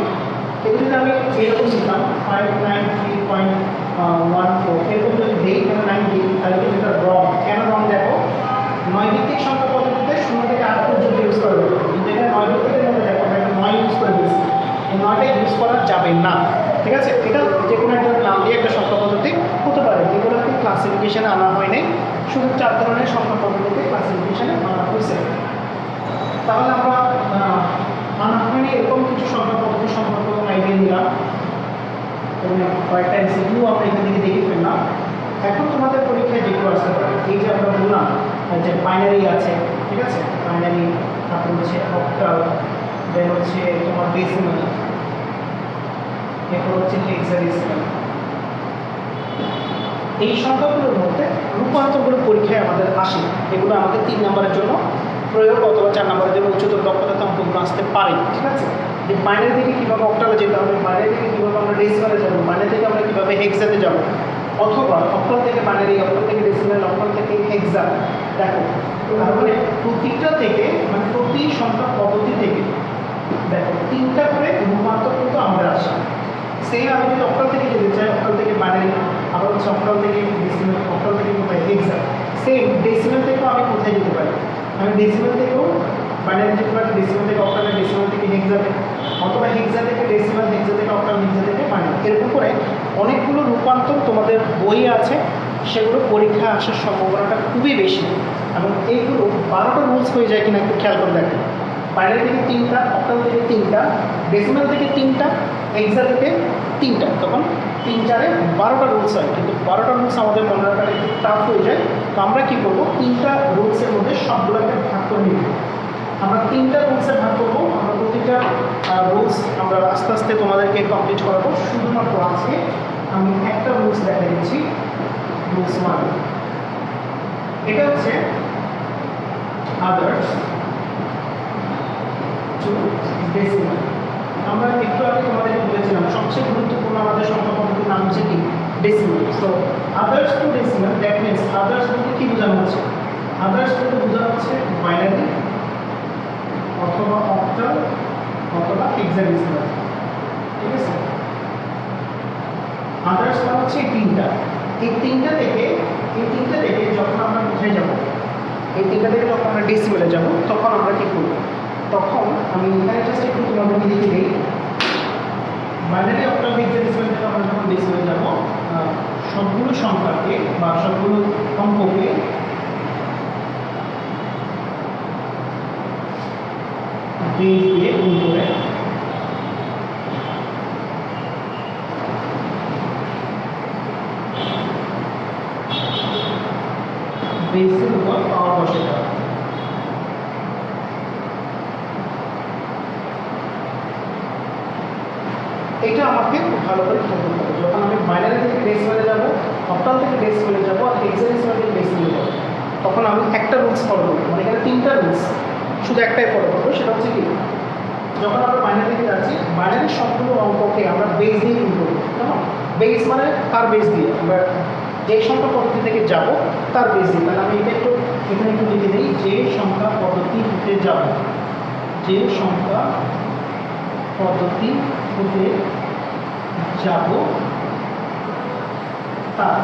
কিন্তু যদি আমি এরকম দিতাম 593.14, এরকম যদি দিই এখানে 9 দিই তাহলে কিন্তু এটা রং। কেন রং দেখো, 9 ভিত্তিক সংখ্যা পদ্ধতিতে 0 থেকে 8 পর্যন্ত ইউজ করা যাবে, কিন্তু এখানে 9 ভিত্তিকের মধ্যে দেখো আমরা একটা 9 ইউজ করে দিয়েছি, এই 9টা ইউজ করা যাবে না, ঠিক আছে। এটা যে কোনো একটা নাম দিয়ে একটা সংখ্যা পদ্ধতি হতে পারে, এগুলোকে ক্লাসিফিকেশনে আনা হয় নাই, শুধু 4 ধরনের সংখ্যা পদ্ধতিতে ক্লাসিফিকেশনে আনা হয়েছে। তাহলে আমরা আনা হয়নি এরকম কিছু সংখ্যা পদ্ধতি সম্পর্কে আইডিয়া নিলাম, এবং কয়েকটা এমসিকিউ আমরা এখান থেকে দেখে ফেললাম। এখন তোমাদের পরীক্ষায় যেগুলো আসতে পারে, এই যে আমরা বললাম যে বাইনারি আছে, ঠিক আছে, বাইনারি, তারপর হচ্ছে অক্টাল, দেন হচ্ছে তোমার ডেসিমাল, এরপর হচ্ছে হেক্সাডেসিমাল। এই সংখ্যাগুলোর মধ্যে রূপান্তরগুলো পরীক্ষায় আমাদের আসে, এগুলো আমাদের 3 নম্বরের জন্য প্রয়োগ অথবা 4 নম্বরের জন্য উচ্চতর দক্ষতাতে অঙ্কগুলো আসতে পারে। ঠিক আছে, যে বাইনারি থেকে কীভাবে অক্টালে যেতে হবে, বাইনারি থেকে কীভাবে আমরা ডেসিমালে যাবো, বাইনারি থেকে আমরা কীভাবে হেক্সাতে যাবো, অথবা অক্টাল থেকে বাইনারি, অক্টাল থেকে ডেসিমাল, অক্টাল থেকে হেক্সা। দেখো তারপরে প্রতিটা থেকে মানে প্রতি সংখ্যা পদ্ধতি থেকে দেখো 3টা করে রূপান্তর কিন্তু আমাদের আসে। সেই আমি যদি অক্টাল থেকে যেতে চাই, অক্টাল থেকে বাইনারি, আবার হচ্ছে অক্টাল থেকে ডেসিমাল, অক্টাল থেকে কোথায় হেক্সা। সেম ডেসিমাল থেকেও আমি কোথায় যেতে পারি, আমি ডেসিমাল থেকেও বাইনারি যেতে পারি, ডেসিমাল থেকে অক্টালে, ডেসিমাল থেকে হেক্সাতে, অথবা হেক্সা থেকে ডেসিমাল, হেক্সা থেকে অক্টাল, হেক্সা থেকে বাইনারি। এরকম করে অনেকগুলো রূপান্তর তোমাদের বই আছে, সেগুলো পরীক্ষা আসার সম্ভাবনাটা খুবই বেশি। এবং এইগুলো 12টা রুলস হয়ে যায় কিনা একটু খেয়াল করে দেখেন। বাইনারি থেকে 3টা, অক্টাল থেকে 3টা, ডেসিমাল থেকে 3টা, হেক্সা থেকে 3টা, তখন 3 4 12টা রুলস হয়। কিন্তু 12টা রুলস আমাদের মনে রাখাটা একটু টাফ হয়ে যায়। তো আমরা কী করবো, 3টা রুলসের মধ্যে সবগুলোকে ভাগ করে নিব। আমরা 3টা রুলসে ভাগ করবো। আমরা প্রতিটা রুলস আমরা আস্তে আস্তে তোমাদেরকে কমপ্লিট করাবো। শুধুমাত্র আজকে আমি একটা রুলস দেখা দিচ্ছি, রুলস 1। এটা হচ্ছে আদার্স টু ডেসিমাল। আমরা একটু আগে তোমাদেরকে বলেছিলাম সবচেয়ে গুরুত্বপূর্ণ আমাদের সংখ্যা পদ্ধতির নাম হচ্ছে কি, decimal. So others to decimal, that means others বলতে কি বোঝানো হচ্ছে, আদার্স বলতে বোঝানো হচ্ছে বাইনারি অথবা অক্টাল অথবা হেক্সাডেসিমাল। ঠিক আছে, আদার্স মানে হচ্ছে এই 3টা। এই 3টা থেকে যখন আমরা কোথায় যাব, এই 3টা থেকে যখন আমরা ডেসিমালে যাব, তখন আমরা কি করব, তখন আমি এখানে জাস্ট একটু তোমাদেরকে লিখে দিই। বাইনারি অক্টাল হেক্সাডেসিমাল থেকে আমরা যখন ডেসিমালে যাব, সবগুলো সংখ্যাকে বা সবগুলো অঙ্ককে বেস দিয়ে গুণ করে বেসের উপর পাওয়ার বসে দেওয়া। এটা আমাকে খুব ভালো করে খেয়াল করতে হবে। যখন আমি বাইনারি থেকে ডেসিমালে যাব, অক্টাল থেকে ডেসিমালে যাব, আর হেক্সাডেসিমাল থেকে ডেসিমালে যাব, তখন আমি একটা রুলস ফলো করবো। মানে এখানে 3টা রুলস, শুধু একটাই ফলো করবো। সেটা হচ্ছে কি, যখন আমরা বাইনারি থেকে যাচ্ছি, বাইনারির সবগুলো অঙ্ককে আমরা বেস দিয়ে গুণ করবো। কেমন, বেস মানে তার বেস দিয়ে, আমরা যে সংখ্যা পদ্ধতি থেকে যাব তার বেস দিয়ে। তাহলে আমি এটা একটু এখানে একটু লিখে দিই, যে সংখ্যা পদ্ধতি হতে যাব, যে সংখ্যা পদ্ধতি হতে যাব তার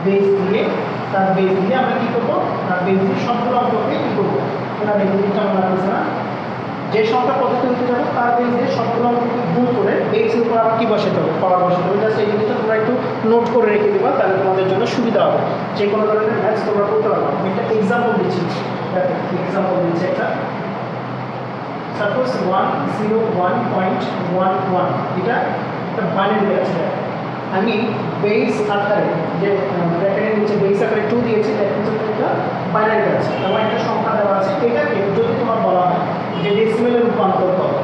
বেস দিয়ে, আমরা কী করবো, তার বেস দিয়ে সবগুলো অঙ্ককে কী করবো, তার বেস দিয়ে আমরা লাগছে না, যে সংখ্যা পদ্ধতি হতে যাবো তার বেস দিয়ে সবগুলো অঙ্ককে গুণ করে বেসের উপর আবার কী বসাতে হবে, পাওয়ার বসাতে হবে। জাস্ট এই জিনিসটা তোমরা একটু নোট করে রেখে দেবা, তাহলে তোমাদের জন্য সুবিধা হবে। যে কোনো ধরনের ম্যাথস তোমরা করতে পারবে। আমি একটা এক্সাম্পল দিচ্ছি, এক্সাম্পল দিচ্ছি একটা। সাপোজ 101.11, এটা একটা বাইনারি আছে। আমি বেস আকারে, যে ব্র্যাকেটের নিচে বেস আকারে 2 দিয়েছি, এটা বাইনারি আছে। আমার একটা সংখ্যা দেওয়া আছে, এটাকে যদি তোমার বলা হয় যে ডেসিমেলে রূপান্তর করো,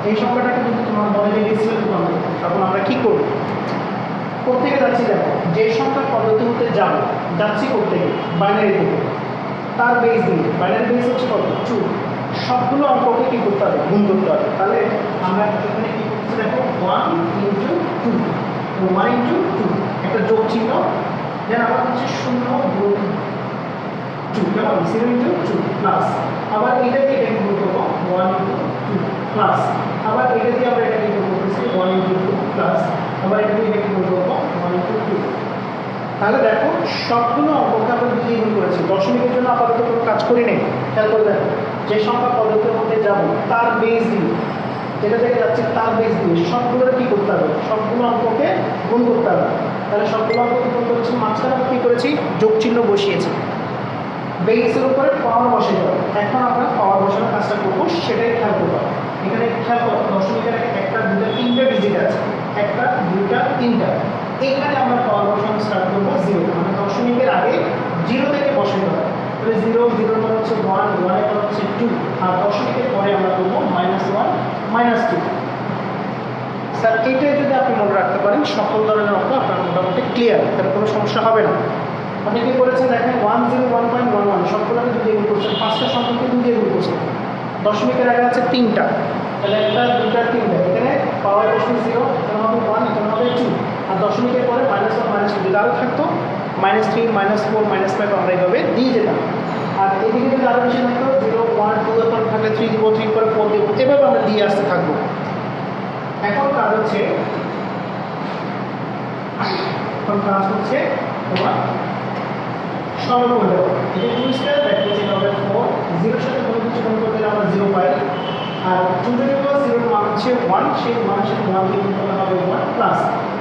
এই সংখ্যাটাকে যদি তোমার বলে যে ডেসিমেলে রূপান্তর করো, তখন আমরা কী করব, কোত্থেকে যাচ্ছি, দেখো যে সংখ্যার পদ্ধতি হতে যাচ্ছি কোত্থেকে, বাইনারি থেকে, তার বেস দিয়ে, বাইনারি বেস হচ্ছে কত, 2, সবগুলো অঙ্ককে কী করতে হবে, গুণ করতে হবে। তাহলে আমরা এখানে কী করছি, দেখো 1 × 2, 1 × 2, একটা যোগ চিহ্ন, দেন আবার হচ্ছে 0 যোগ 2, কেমন 0 × 2 প্লাস, আবার এটা দিয়ে এটাকে গুণ করবো 1 × 2 প্লাস, আবার এটা দিয়ে আমরা এটাকে গুণ করতেছি 1 × 2 প্লাস, আবার এটা দিয়ে এটাকে গুণ করবো 1 × 2। তাহলে দেখো সবগুলো অঙ্ককে আমরা দিয়ে গুণ করেছি। দশমিকের জন্য আপাতত কোনো কাজ করি নেই। খেয়াল করে দেখো, যে সংখ্যা পদ্ধতির মধ্যে যাবো তার বেস দিয়ে, যেটা থেকে যাচ্ছে তার বেস দিয়ে সবগুলো কী করতে হবে, সবগুলো অঙ্ককে গুণ করতে হবে। তাহলে সবগুলো অঙ্ককে গুণ করেছি, মাঝখানে আমরা কী করেছি, যোগ চিহ্ন বসিয়েছি, বেসের উপরে পাওয়ার বসে যাবে। এখন আমরা পাওয়ার বসানোর কাজটা করবো, সেটাই খেয়াল করবো। এখানে খেয়াল করো, দশমিকের 1টা 2টা 3টা ডিজিট আছে, 1টা 2টা 3টা, এখানে আমরা পাওয়ার বসানো স্টার্ট করবো 0, মানে দশমিকের আগে 0 থেকে বসাতে হবে। তাহলে 0, 0 মানে হচ্ছে 1, 1 এর হচ্ছে 2, আর দশমিকের পরে আমরা করবো -1 -2। স্যার এইটাই যদি আপনি মনে রাখতে পারেন, সকল ধরনের অঙ্ক আপনার মোটামুটি ক্লিয়ার, তাহলে কোনো সমস্যা হবে না। অনেকে করেছে দেখেন 101.11 সবগুলোকে 2 দিয়ে গুণ করছেন, 5টা সংখ্যাকে 2 দিয়ে গুণ করছেন, দশমিকের আগে আছে 3টা, তাহলে 1টা 2টা 3টা, এখানে পাওয়ার বসবে 0, এখানে হবে 1, এখানে হবে 2, আর দশমিকের পরে -1 -2 যদি আরও থাকতো -3 -4 -5 আমরা এইভাবে দিয়ে যেতাম। আর এদিকে যদি আরও বেশি থাকতো 0 1 2 এরপর থাকলে 3 দিব, 3 পরে 4 দিব, এভাবে আমরা দিয়ে আসতে থাকবো। এখন কাজ হচ্ছে তোমার সরল করলে এটা 2 স্কয়ার দ্যাট মিন্স এটা হবে 4, 0 এর সাথে কোনো কিছু গুণ করলে আমরা 0 পাই, আর 2 টু দি পাওয়ার 0 এর মান হচ্ছে 1, সেই মানের সাথে 1 দিয়ে গুণ করলে হবে 1 প্লাস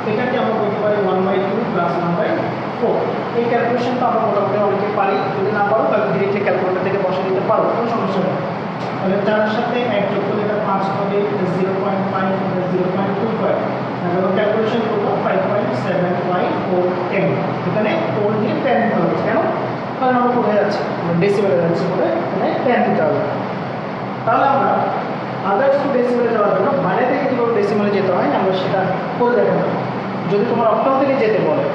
এটাকে আমরা বলতে পারি 1/2 প্লাস 1/4। এই ক্যালকুলেশনটা আমরা মোটামুটি অনেকে পারি, যদি না পারো তাহলে ডিরেক্টলি ক্যালকুলেটর থেকে বসে দিতে পারো, কোনো সমস্যা নেই। তাহলে 4 এর সাথে 1 যোগ করলে এটা 5 হবে, 0.5 0.25, আমরা ক্যালকুলেশন করব 5.75410, এখানে 4 দিয়ে 10 দিতে হবে, কেন? কারণ আমরা কোথায় যাচ্ছি, ডেসিমেলে যাচ্ছি বলে এখানে 10 দিতে হবে। তাহলে আমরা আদার্স টু ডেসিমেলে যাওয়ার জন্য বাইরে থেকে কীভাবে ডেসিমেলে যেতে হয় আমরা সেটা করে দেখাবো। যদি তোমার অক্টাল থেকে যেতে বলে,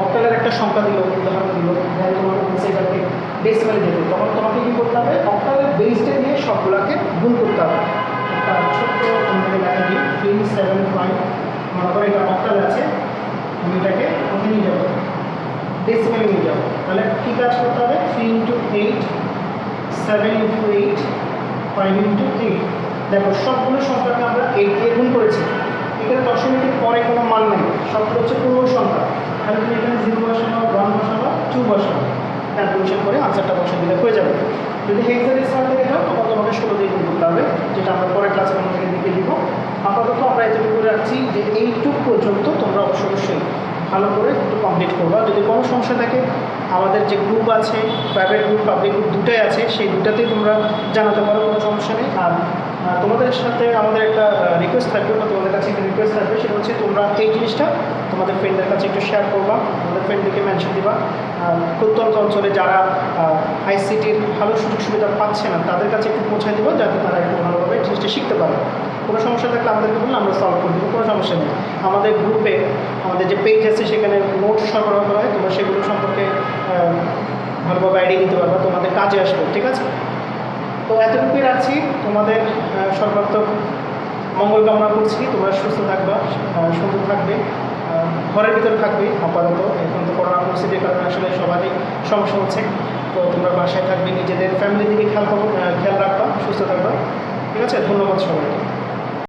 অক্টালের একটা সংখ্যা দিল, উদাহরণ দিল, দেন তোমার সেটাকে ডেসিমেলে যেতে, তখন তোমাকে কী করতে হবে, অক্টালের বেসটা দিয়ে সবগুলোকে গুণ করতে হবে। একটা ছোট্ট তোমাকে দেখা দিই 375, মনে করো এটা অক্টাল আছে, আমি এটাকে ওখানে নিয়ে যাবো, ডেসিমেলে নিয়ে যাবো, তাহলে কী কাজ করতে হবে, 3 × 8, 7 × 8, 5 × 3, দেখো সবগুলো সংখ্যাকে আমরা 8 দিয়ে গুণ করেছি, এখানে দশমিকের পরে কোনো মান নেই, সবগুলো হচ্ছে পূর্ণ সংখ্যা, তাহলে তুমি এখানে 0 বসানো, 1 বসানো, 2 বসানো, ক্যালকুলেশন করে আনসারটা বসে দিলে হয়ে যাবে। যদি হেক্সাডেসিমাল থেকে যাও তখন তোমাকে 16 দিয়ে গুণ করতে হবে, যেটা আমরা পরের ক্লাসে তোমাকে দিকে দিব। আপাতত আমরা এতটুকু করে রাখছি যে এইটুক পর্যন্ত তোমরা অবশ্যই ভালো করে একটু কমপ্লিট করবা। যদি কোনো সমস্যা থাকে আমাদের যে গ্রুপ আছে, প্রাইভেট গ্রুপ পাবলিক গ্রুপ দুটাই আছে, সেই দুটাতেই তোমরা জানাতে পারো, কোনো সমস্যা নেই। আর তোমাদের সাথে আমাদের একটা রিকোয়েস্ট থাকবে, বা তোমাদের কাছে একটা রিকোয়েস্ট থাকবে, সেটা হচ্ছে তোমরা এই জিনিসটা তোমাদের ফ্রেন্ডদের কাছে একটু শেয়ার করবা, তোমাদের ফ্রেন্ডদেরকে মেনশন দিবা। প্রত্যন্ত অঞ্চলে যারা আইসিটির ভালো সুযোগ সুবিধা পাচ্ছে না তাদের কাছে একটু পৌঁছে দেবো, যাতে তারা একটু ভালোভাবে জিনিসটা শিখতে পারে। কোনো সমস্যা থাকলে আমাদেরকে বললে আমরা সলভ করে দেবো, কোনো সমস্যা নেই। আমাদের গ্রুপে আমাদের যে পেজ আছে সেখানে নোটস সরবরাহ করা হয়, তোমরা সেগুলো সম্পর্কে ভালোভাবে আইডিয়া নিতে পারবা, তোমাদের কাজে আসবে, ঠিক আছে? তো এতটুকুই রাখছি, তোমাদের সর্বাত্মক মঙ্গল কামনা করছি, তোমরা সুস্থ থাকবা, সুন্দর থাকবে, ঘরের ভিতরে থাকবে আপাতত, এখন তো করোনা পরিস্থিতির কারণে আসলে সবারই সমস্যা হচ্ছে। তো তোমরা বাসায় থাকবে, নিজেদের ফ্যামিলির দিকে খেয়াল রাখবা, সুস্থ থাকবা, ঠিক আছে? ধন্যবাদ সবাইকে।